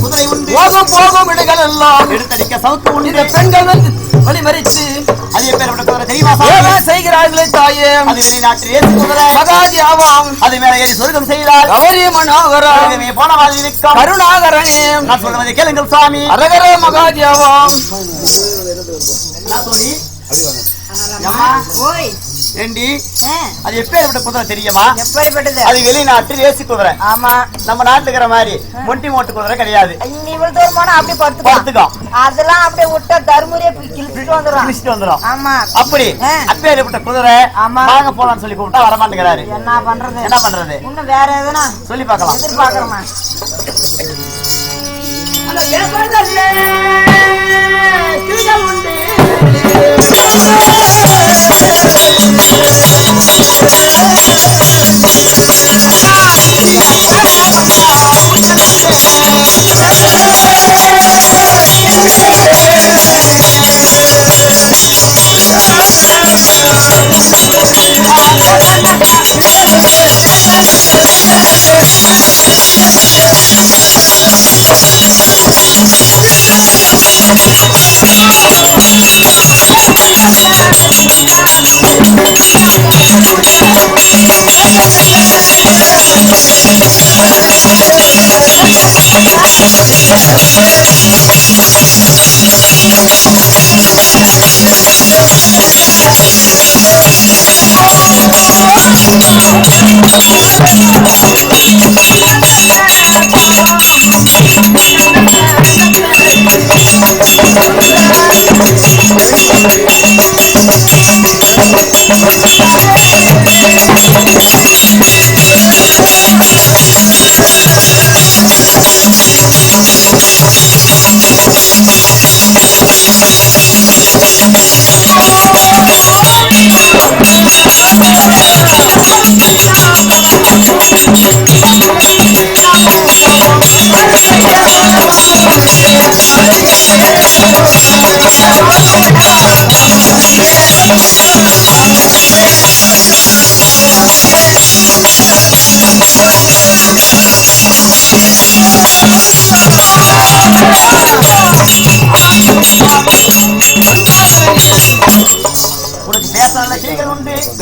குதிரை உண்டு போகும் இடங்கள் எல்லாம் எடுத்தடிக்க சவுத்து உண்டு. பெண்கள் வழிமறித்து அதே பேர் குதிரை தெரியுமா? செய்கிறார்களே தாயே. அது வெளிநாட்டில் குதிரை மகாதேவம் அது மேல ஏறி சொர்க்கம் செய்தார். கௌரி மனோகரம் போன மாதிரி நிற்கும் கருணாகரனே. நான் சொல்வதை கேளுங்கள் சுவாமி. அரகர மகாதேவம் சொல்லி ஓய் ஏண்டி அது எப்பேற்பட்ட குதிரை தெரியுமா? எப்படிப்பட்டது? அது வெளிநாட்டு ரேசி குதிரை. ஆமா, நம்ம நாட்டுல இருக்கிற மாதிரி மொட்டி மோட்டு குதிரை கிடையாது. இங்க இவ்வளவு தூரம் போனா அப்படி படுத்துக்கும். அதெல்லாம் அப்படியே விட்டா தர்மபுரியை கிழிச்சிட்டு வந்துரும். ஆமா, அப்படி அப்பேற்பட்ட குதிரை வாங்க போலான்னு சொல்லி கூப்பிட்டா வரமாட்டேங்கிறாரு. என்ன பண்றது? இன்னும் வேற எதுனா சொல்லி பார்க்கலாம். எதிர்பார்க்கறமா?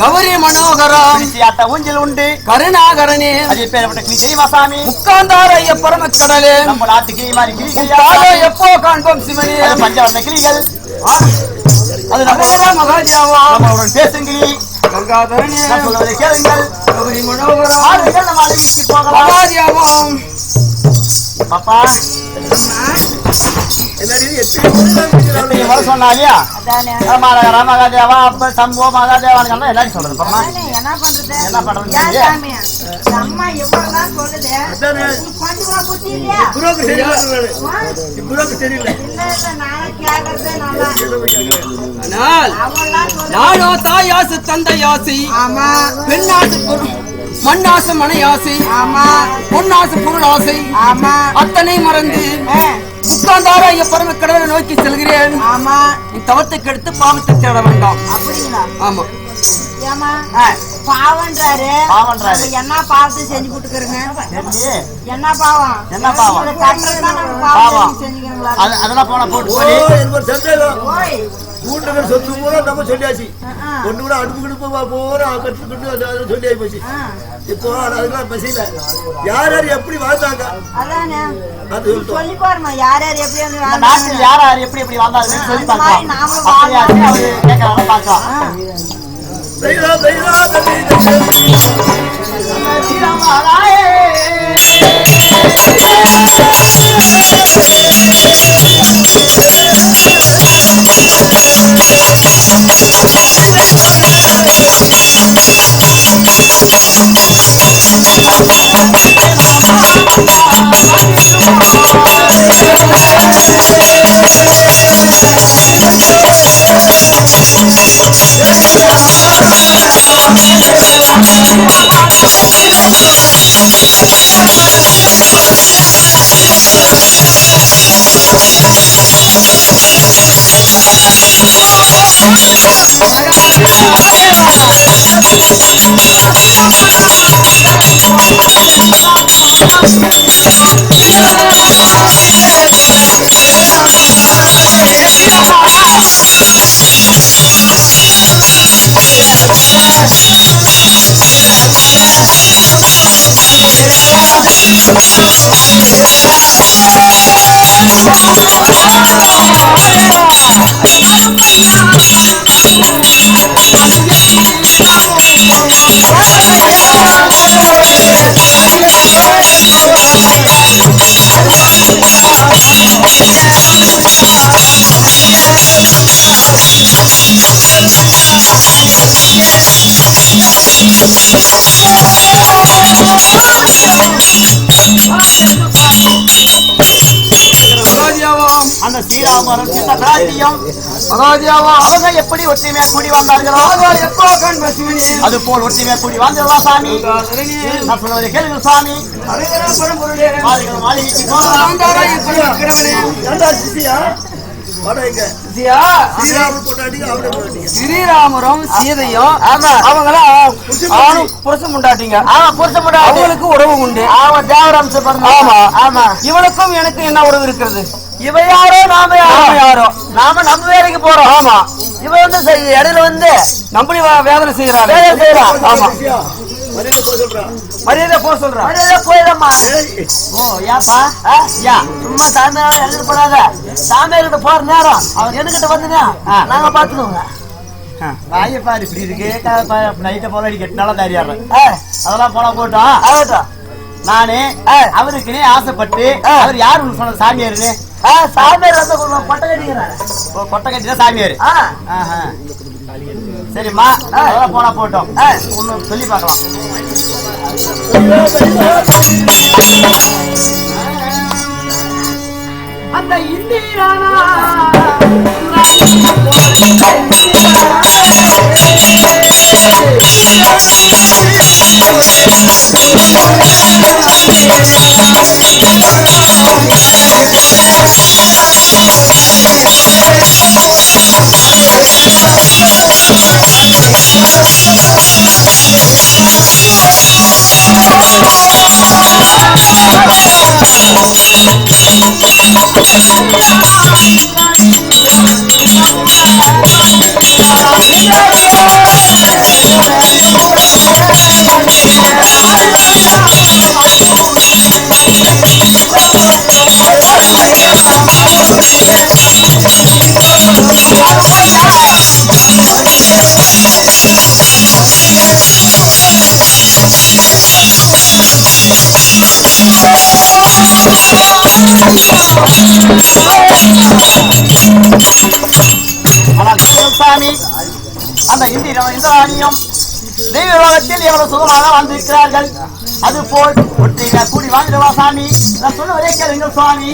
கௌரி மனோகரம் ஊஞ்சல் உண்டு. கருணாகரனே அது பேரப்பட்ட கிளி தெரியுமா சாமி? முக்காந்தார ஐயப்பரம கடலே நம்ம நாட்டு கிளி மாதிரி கிளி எப்போ காண்போம் சிவனே. பஞ்சவர்ண கிளிகள் அது மகாஜாவா நம்மளுடன் பேசுங்கிளி கங்காதரனே சொல்வதை கேளுங்கள். கௌரி மனோகரம் நம்ம அழகிக்கு போகலாம். மகாஜாவம் பாப்பா சொன்னாலியா மகாதேவா அப்ப சம்போ மகாதேவான்னு எல்லாரும் சொல்றது. என்ன பண்றது? அம்மா எவ்வளவுதான் சொல்லுது, கொஞ்சமா புத்தி இல்லையா? நானோ தாயாசு தந்தையாசி பெண்ணாசு மண்ணாசு மனையாசை பொன்னாசு பொருளாசை அத்தனை மறந்து முக்காந்தார ஐயப்பரம கடலை நோக்கி செல்கிறேன். நீ தவத்தை கெடுத்து பாவத்தை தேட வேண்டாம். ஆமா பாவன்றாரு என்ன பாவத்தை செஞ்சு போட்டுக்கிறேங்க? என்ன பாவம்? என்ன பாவம்? அதெல்லாம் போனா போட்டு சொத்து பூரா நம்ம சொல்லியாச்சு. ஒண்ணு கூட அடுப்பு கிடுப்பு போற கட்டுக்கிட்டு சொல்லி ஆகி போச்சு. இப்போ அதுக்கெல்லாம் பசியில யார் யார் எப்படி வாழ்ந்தாங்க அது சொல்லி பாருமா. யார் யார் எப்படி யார் யார் எப்படி எப்படி வாழ்ந்தாங்க சொல்லி பார்க்கலாம். பாவம் அந்த ஸ்ரீராமரும் சின்ன பிராட்டியும் அவங்க எப்படி ஒற்றுமையா கூடி வந்தார்களோ அது போல் ஒற்றுமையா கூடி வாழ்ந்தவா சாமி. நான் சொல்வதை கேளுங்கள் சாமி. மாளிகைக்கு ஸ்ரீராமரும் சீதையும் அவங்களும் புருஷன் முண்டாட்டிங்க. அவங்களுக்கு உறவு உண்டு. இவனுக்கும் எனக்கு என்ன உறவு இருக்கிறது? இவ யாரோ நாம யாரோ நாம நம்ம வேலைக்கு போறோம். ஆமா, இவ வந்து இடையில வந்து நம்பி வேதனை செய்யறாங்க. ஆமா, மரியாதை போக சொல்றான். மரியாதை போயிடமா. ஓ ஏப்பா சும்மா சாயந்தரம் எழுதி போடாத. சாமியார்கிட்ட போற நேரம் அவர் என்கிட்ட வந்துனா நாங்க பாத்துக்கோங்க. வாயப்பாரு இப்படி இருக்கு. நைட்ட போல கெட்டினால தாரியாடுறேன். அதெல்லாம் போல போட்டோம். ஆகட்டும். நானு அவருக்குனே ஆசைப்பட்டு அவர் யாரு சொன்ன சாமியாருன்னு சாமியார் வந்து கொட்டை கட்டிக்கிறாரு. கொட்டை கட்டினா சாமியாரு. சரிம்மா, அதெல்லாம் போனா போட்டோம். ஒண்ணு சொல்லி பார்க்கலாம். அந்த இந்திரானா சாமி அந்த இந்திராணியும் தெய்வ உலகத்தில் எவ்வளவு சுகமாக வாழ்ந்திருக்கிறார்கள். அது போல் ஒற்றையா கூடி வாழ்ந்துடுவா சாமி. நான் சொல்லுவதே கேளுங்கள் சுவாமி.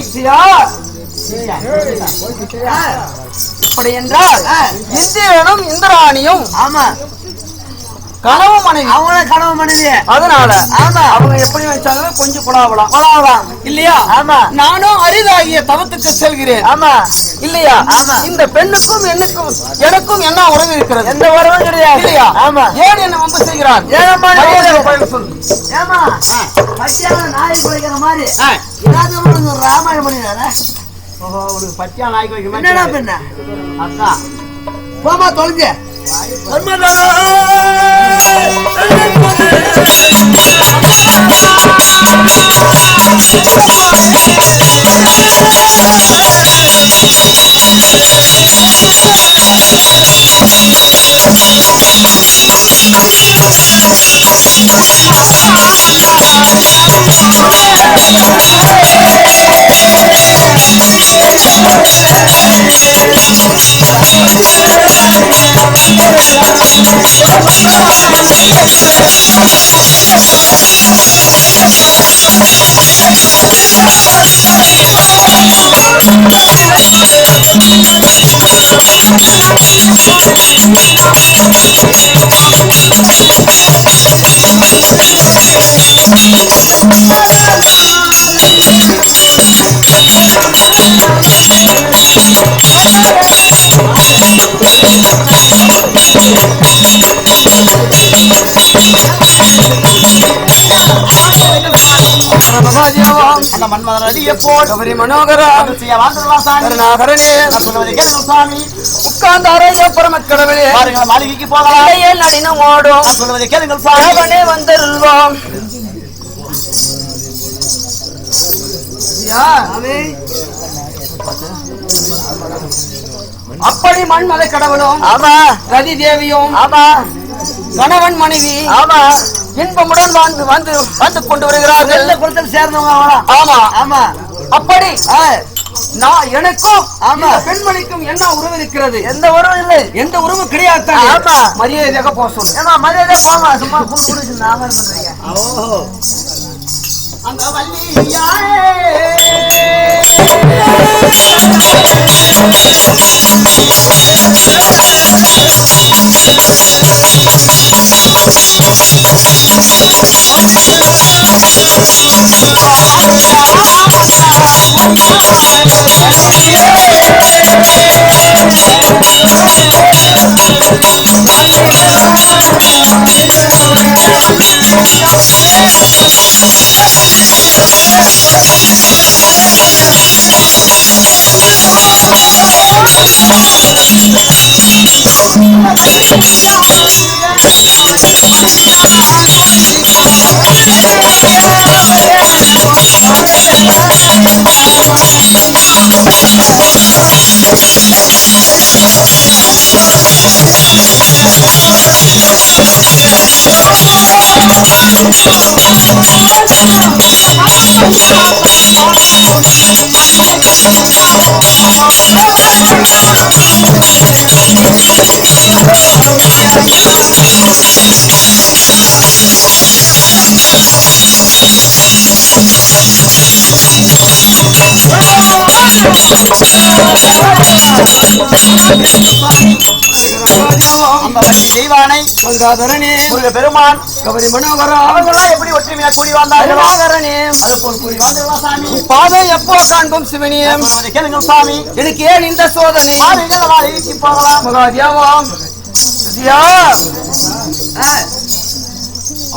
அப்படி என்றால் இந்திரனும் இந்திராணியும் ஆமா கனவு மனைவி. அவங்கள கனவு மனைவி. அதனால ஆமா அவங்க எப்படி வச்சாங்க கொஞ்சம் கொலாவலாம் இல்லையா? ஆமா, நானும் அரிதாகிய தவத்துக்கு செல்கிறேன். ஆமா இல்லையா? ஆமா, இந்த பெண்ணுக்கும் எனக்கும் என்ன உறவு இருக்கிறது? எந்த உறவும் கிடையாது இல்லையா? ஆமா, ஏன் என்ன வம்பு செய்கிறான்? ஏமா ஏமா பச்சையான நாய் குறைக்கிற மாதிரி ராமாயணம் பண்ணிடுறாரு. ஓஹோ, ஒரு பச்சையா நாய்க்கு வைக்க என்னடா பெண்ண அதான் போமா தொலைஞ்ச மாளிகைக்கு போகலாம். நளினம் ஓடும் சொல்வதை கேளுங்கள் சாமி. வந்துருவோம். அப்படி மண்மலை கடவுளும் ஆமா ரதி தேவியும் ஆமா கணவன் மனைவி ஆமா இன்பமுடன் வந்து கொண்டு வருகிறார்கள். எந்த குலத்தில் சேர்ந்தவங்க? ஆமா ஆமா. அப்படி நான் எனக்கும் ஆமா பெண்மணிக்கும் என்ன உறவு இருக்கிறது? எந்த உறவு இல்லை, எந்த உறவு கிடையாது. ஆமா மரியாதையாக போக சொல்லு. ஏமா மரியாதை போமா, சும்மா குடிச்சு நாம பண்றீங்க. அந்த வள்ளியா தெய்வானை பெருமான் கபரி மனோகரம் அவர்களாம் எப்படி ஒற்றுமையா கூடி வாழ்ந்தார்கள்? பாதம் எப்போ காண்போம் சிவனியம் கேளுங்க சாமி, எனக்கு ஏன் இந்த சோதனை? போகலாம் மகாதேவம்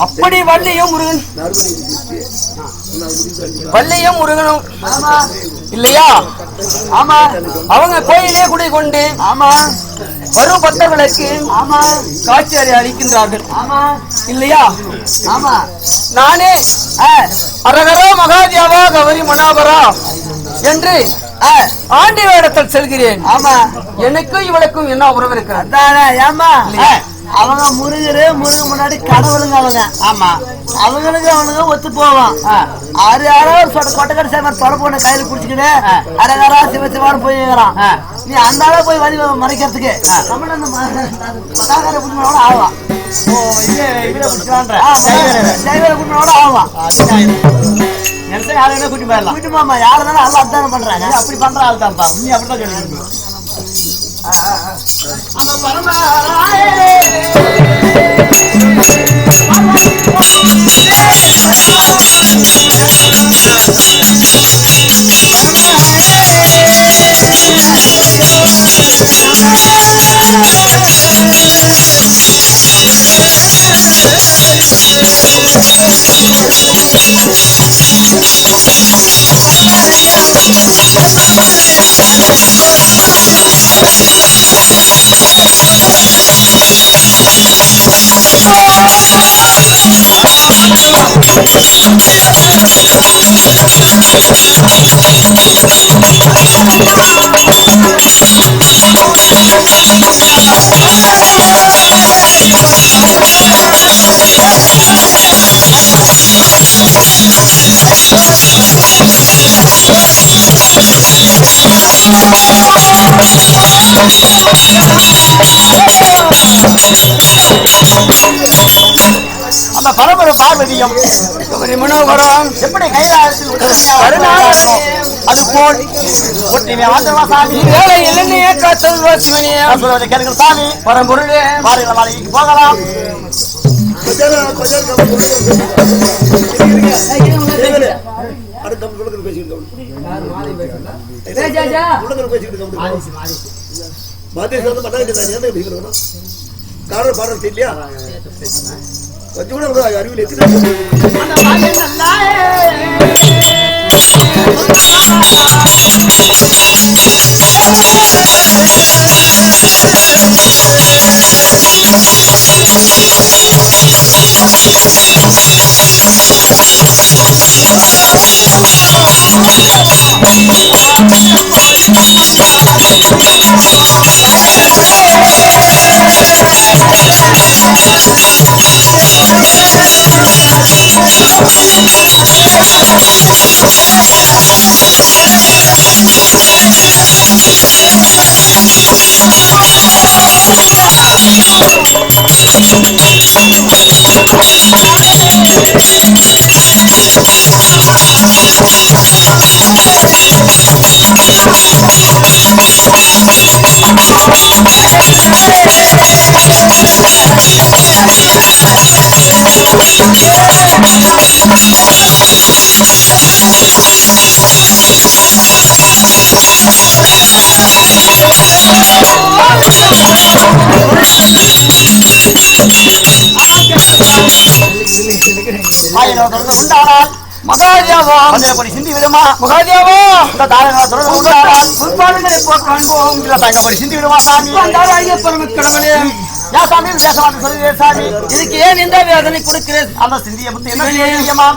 அப்படி வள்ளியும் முருகனும் இல்லையா? ஆமா அவங்க கோயிலே குடி கொண்டு ஆமா வரும் பக்தர்களுக்கு ஆமா காட்சி அளிக்கின்றார்கள். ஆமா இல்லையா? ஆமா நானே அரகரா மகாதேவா கௌரி மனோகரா என்று ஆண்டி வேடத்தில் செல்கிறேன். ஆமா எனக்கும் இவளுக்கும் என்ன உறவு இருக்கிறது? ஏமா அவங்க முருகன் முன்னாடி கடவுளுங்க அவங்க. ஆமா அவங்களுக்கு அவனுங்க ஒத்து போவான். யாரோ கொட்டக்கடை சேமர் தொடப்பு ஒண்ணு கையில குடிச்சுக்கிட்டு அரகாரா சிவசிவான்னு போய்க்கிறான். நீ அந்த அளவு போய் வழி மறைக்கிறதுக்கு ஆவான். கூட்டிமாமா யாருந்தாலும் நல்லா அதானம் பண்றாங்க. அப்படி பண்ற ஆள் தான்ப்பா. நீ அப்படிதான் அந்த பரம்பரை பார்வதியம் மனோகரம் எப்படி கைலாசத்தில் அது போல் என்னையே காத்தல் சிவனியே கேளுங்க சாமி. பரம்பொருளே போகலாம். பாடல் தெரியலையா? கொஞ்சம் கூட அறிவில் எத்தனை மகாதேவம் சிந்தி விடுமா மகாதேவம் இந்த தாரகங்களை தொடர்ந்து உண்டானால் முற்பாடுகளை போக்கும் தங்கப்படி சிந்தி விடுமா சாமி கடவுளே ஏன் சாமி பேச மாட்டேன் சொல்லுகிறேன் சாமி இதுக்கு ஏன் இந்த வேதனை கொடுக்கிறேன் அந்த சிந்தியை பத்தி என்ன செய்யமா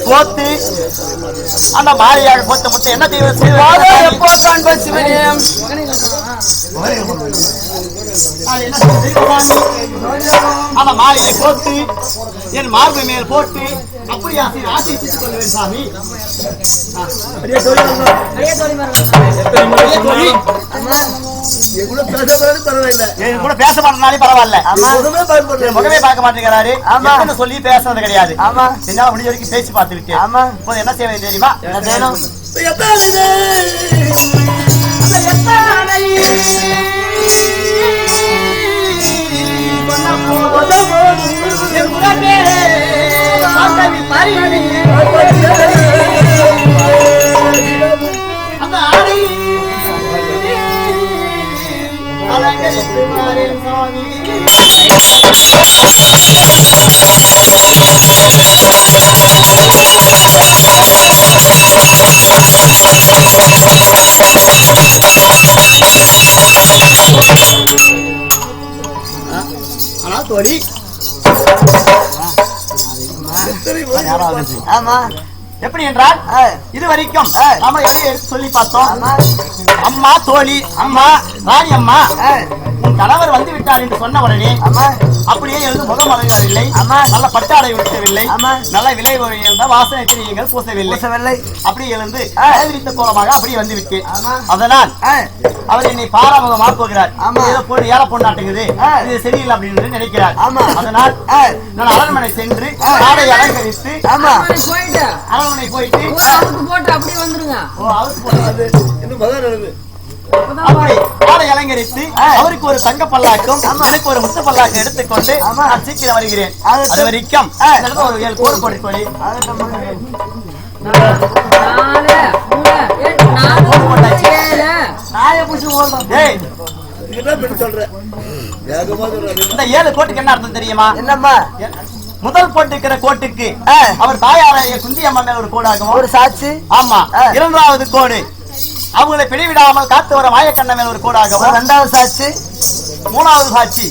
போத்து அந்த மாரியாக போத்த முட்டை என்ன எப்போ காண்ப சிவனியம் அந்த மாரியை போட்டு என் மார்பு மேல் போட்டு அப்படி ஆசிரித்துக் கொள்வேன் சாமி. கூட பேச மாட்டேனாலே பரவாயில்ல, முகமே பார்க்க மாட்டேங்கிறாரு சொல்லி பேசுறது கிடையாது. என்னால முடிஞ்ச வரைக்கும் பேசி பார்த்து விட்டேன். இப்போ என்ன செய்ய வேண்டிய தெரியுமா? என்ன செய்யணும்? தோழி ஆமா எப்படி என்றால் இதுவரைக்கும் நாம எதையும் எடுத்து சொல்லி பார்த்தோம். அம்மா தோழி, அம்மா ராணி, அம்மா உன் கணவர் வந்து விட்டார் என்று சொன்ன உடனே அப்படியே எழுந்து முகம் அழகவில்லை, நல்ல பட்டாடை விட்டவில்லை, நல்ல விலை உயர்ந்த வாசனை திரியங்கள் பூசவில்லை, அப்படி எழுந்து விரித்த கோலமாக அப்படி வந்து விட்டு அதனால் அவர் என்னை பாராமுகமாக போகிறார். ஏதோ போட்டு ஏற பொண்ணாட்டுங்குது, இது சரியில்லை அப்படின்னு நினைக்கிறார். அதனால் நான் அரண்மனை சென்று ஆடை அலங்கரித்து அரண்மனை போயிட்டு அப்படியே வந்துருங்க. ஆடை அலங்கரித்து அவருக்கு ஒரு தங்க பல்லாக்கும் எனக்கு ஒரு முத்து பல்லாக்கும் எடுத்துக்கொண்டு நான் சீக்கிரம் வருகிறேன். அது வரைக்கும் ஒரு 7 கோடு போட்டு இந்த 7 கோட்டுக்கு என்ன அர்த்தம் தெரியுமா? என்னம்மா? முதல் போட்டுக்கிற கோட்டுக்கு அவர் தாயாரைய குந்தி அம்மா மேல ஒரு கோடாகவும் ஒரு சாட்சி. ஆமா. இரண்டாவது கோடு அவங்களை பிடிவிடாமல் காத்து வர மாயக்கண்ண மேல ஒரு கோடாகவும், 2வது சாட்சி. 3வது சாட்சி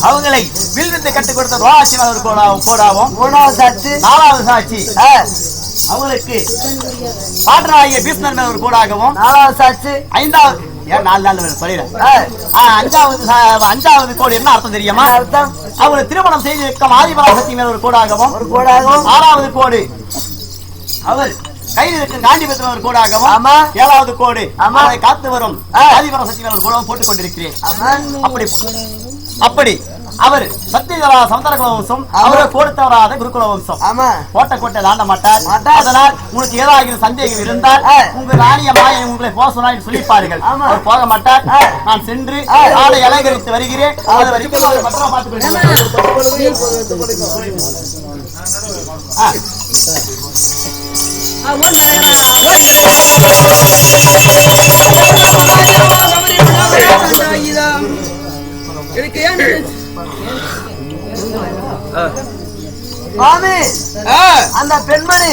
அவங்களை வில்வித்தை கட்டுக் கொடுத்த ரோஹாட்சி மேல ஒரு கோடாகவும் 3வது சாட்சி. 4வது சாட்சி அவங்களுக்கு பாட்டனாகிய பீஷ்மர் மேல ஒரு கோடாகவும் 4வது சாட்சி. 5வது 5வது கோடு என்ன அர்த்தம் தெரியுமா? அர்த்தம் அவங்களை திருமணம் செய்து வைக்கும் ஆதிபராசக்தி மேல ஒரு கோடாகவும் 6வது கோடு அவர் கையில் இருக்கும் காண்டிபத்திரம் ஒரு கோடாகவும் 7வது கோடு அவரை காத்து வரும் ஆதிபராசக்தி மேல ஒரு கோடாகவும் போட்டுக் கொண்டிருக்கிறேன். அப்படி அவர் சத்தியதரா சமுதரகுல வம்சம், அவரை கொடுத்த வராத குருகுல வம்சம். கோட்டை கோட்டை தாண்ட மாட்டார். அதனால் உங்களுக்கு ஏதாவது சந்தேகம் இருந்தால் உங்க ராணிய மாயை உங்களை போக சொன்னால் சொல்லிப்பார்கள். அவர் போக மாட்டார். நான் சென்று ஆடை அலங்கரித்து வருகிறேன். அது வரைக்கும் அவர் பத்திரமா பார்த்துக் அந்த பெண்மணி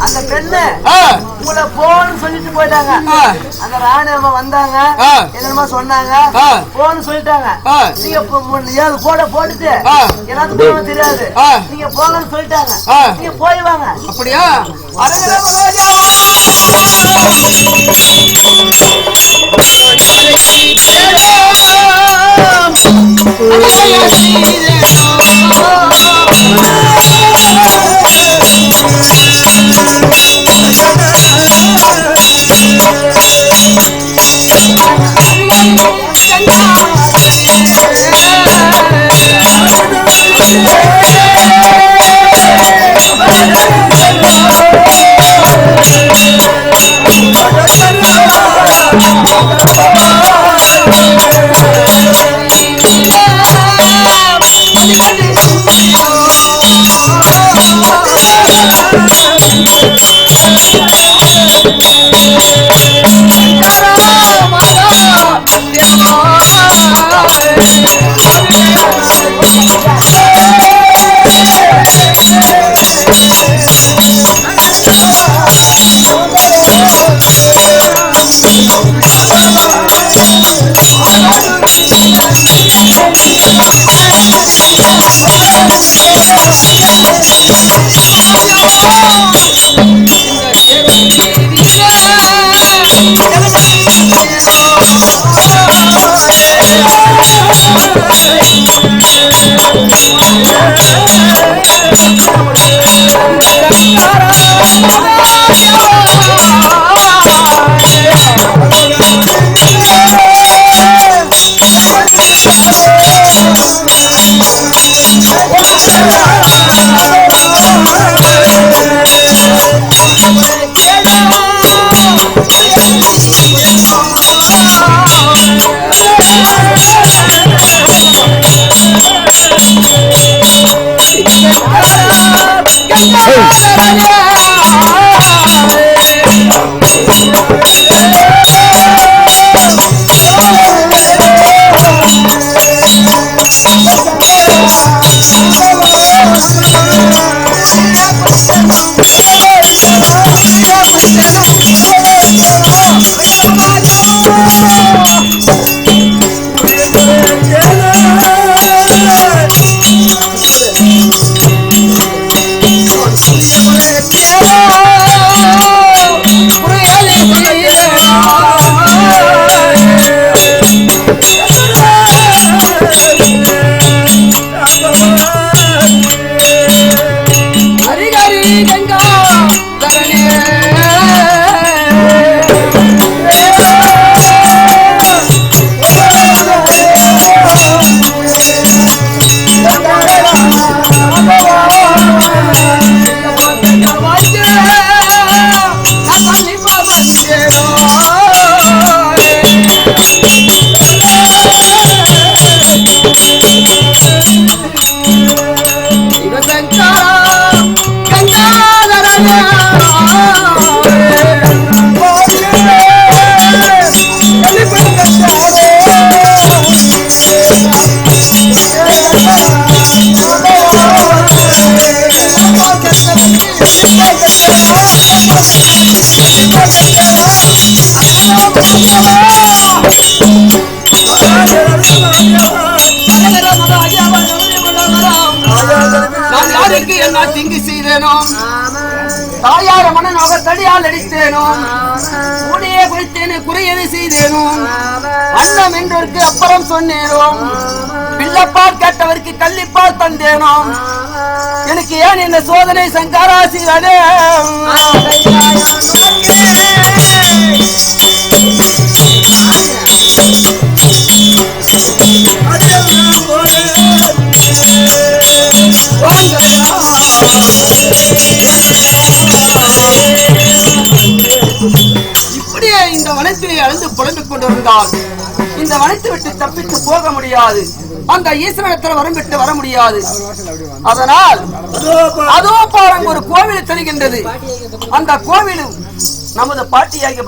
அந்த பெண்ணு உங்களை போன்னு சொல்லிட்டு போயிட்டாங்க. அந்த ராணி அம்மா வந்தாங்க, என்னமா சொன்னாங்க, போன்னு சொல்லிட்டாங்க. நீங்க போட்டுட்டு எல்லாத்துக்கும் தெரியாது, நீங்க போங்கன்னு சொல்லிட்டாங்க. நீங்க போய் வாங்க. அப்படியா? தாயார மனநோக தடியால் அடித்தேனோ, கூடிய குளித்தேனே குறையது செய்தேனோ, அன்னம் என்றோருக்கு அப்புறம் சொன்னேனோ, பிள்ளைப்பால் கேட்டவருக்கு கள்ளிப்பால் தந்தேனோ, எனக்கு ஏன் இந்த சோதனை சங்காராசிவனே? இப்படியே இந்த வனத்திலே அழுந்து புலம்பிக் கொண்டிருந்தால் இந்த வனத்தை விட்டு தப்பித்து போக முடியாது, அந்த ஈஸ்வரத்தில் வரம் விட்டு வர முடியாது. அதனால் அதோ பாருங்க ஒரு கோவில் தெரிகின்றது. அந்த கோவிலும் நமது பாட்டியாகிய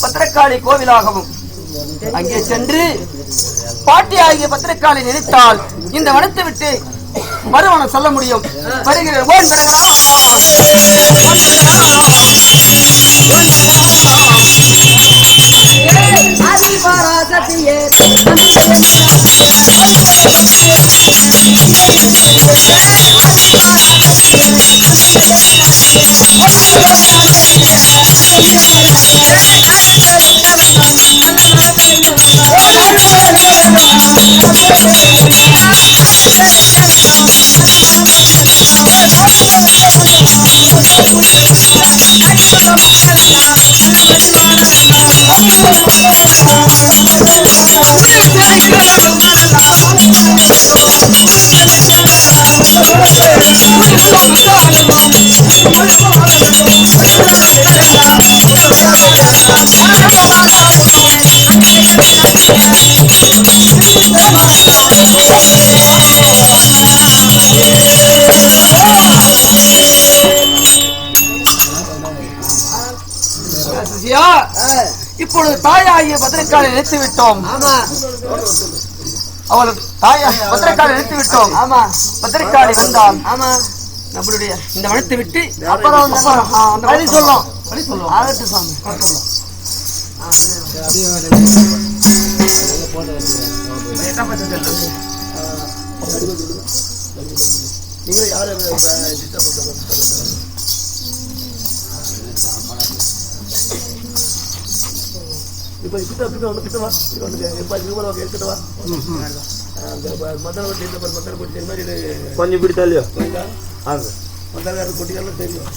பத்திரகாளி கோவிலாகவும் அங்கே சென்று பாட்டியாகிய பத்திரகாளி நினைத்தால் இந்த வனத்தை விட்டு மறுவனம் சொல்ல முடியும். வருகிறேன். இப்பொழுது தாயாகிய பத்திரக்காலை நிறுத்தி விட்டோம். அவள் தாயா பத்திரக்காளி நிறுத்தி விட்டோம். ஆமா, பத்திரக்காளி வந்தால் ஆமா, நம்மளுடைய இந்த வனத்தை விட்டு அப்புறம் வழி சொல்லும். ஆகட்டும் சாமி. நீங்க யாரு இப்ப கிட்ட வா எடுத்துட்டு வா. மதன கொட்டி மாதிரி கொஞ்சம் இப்படி தள்ளியோ மதன கொட்டிகள் தெரியும்.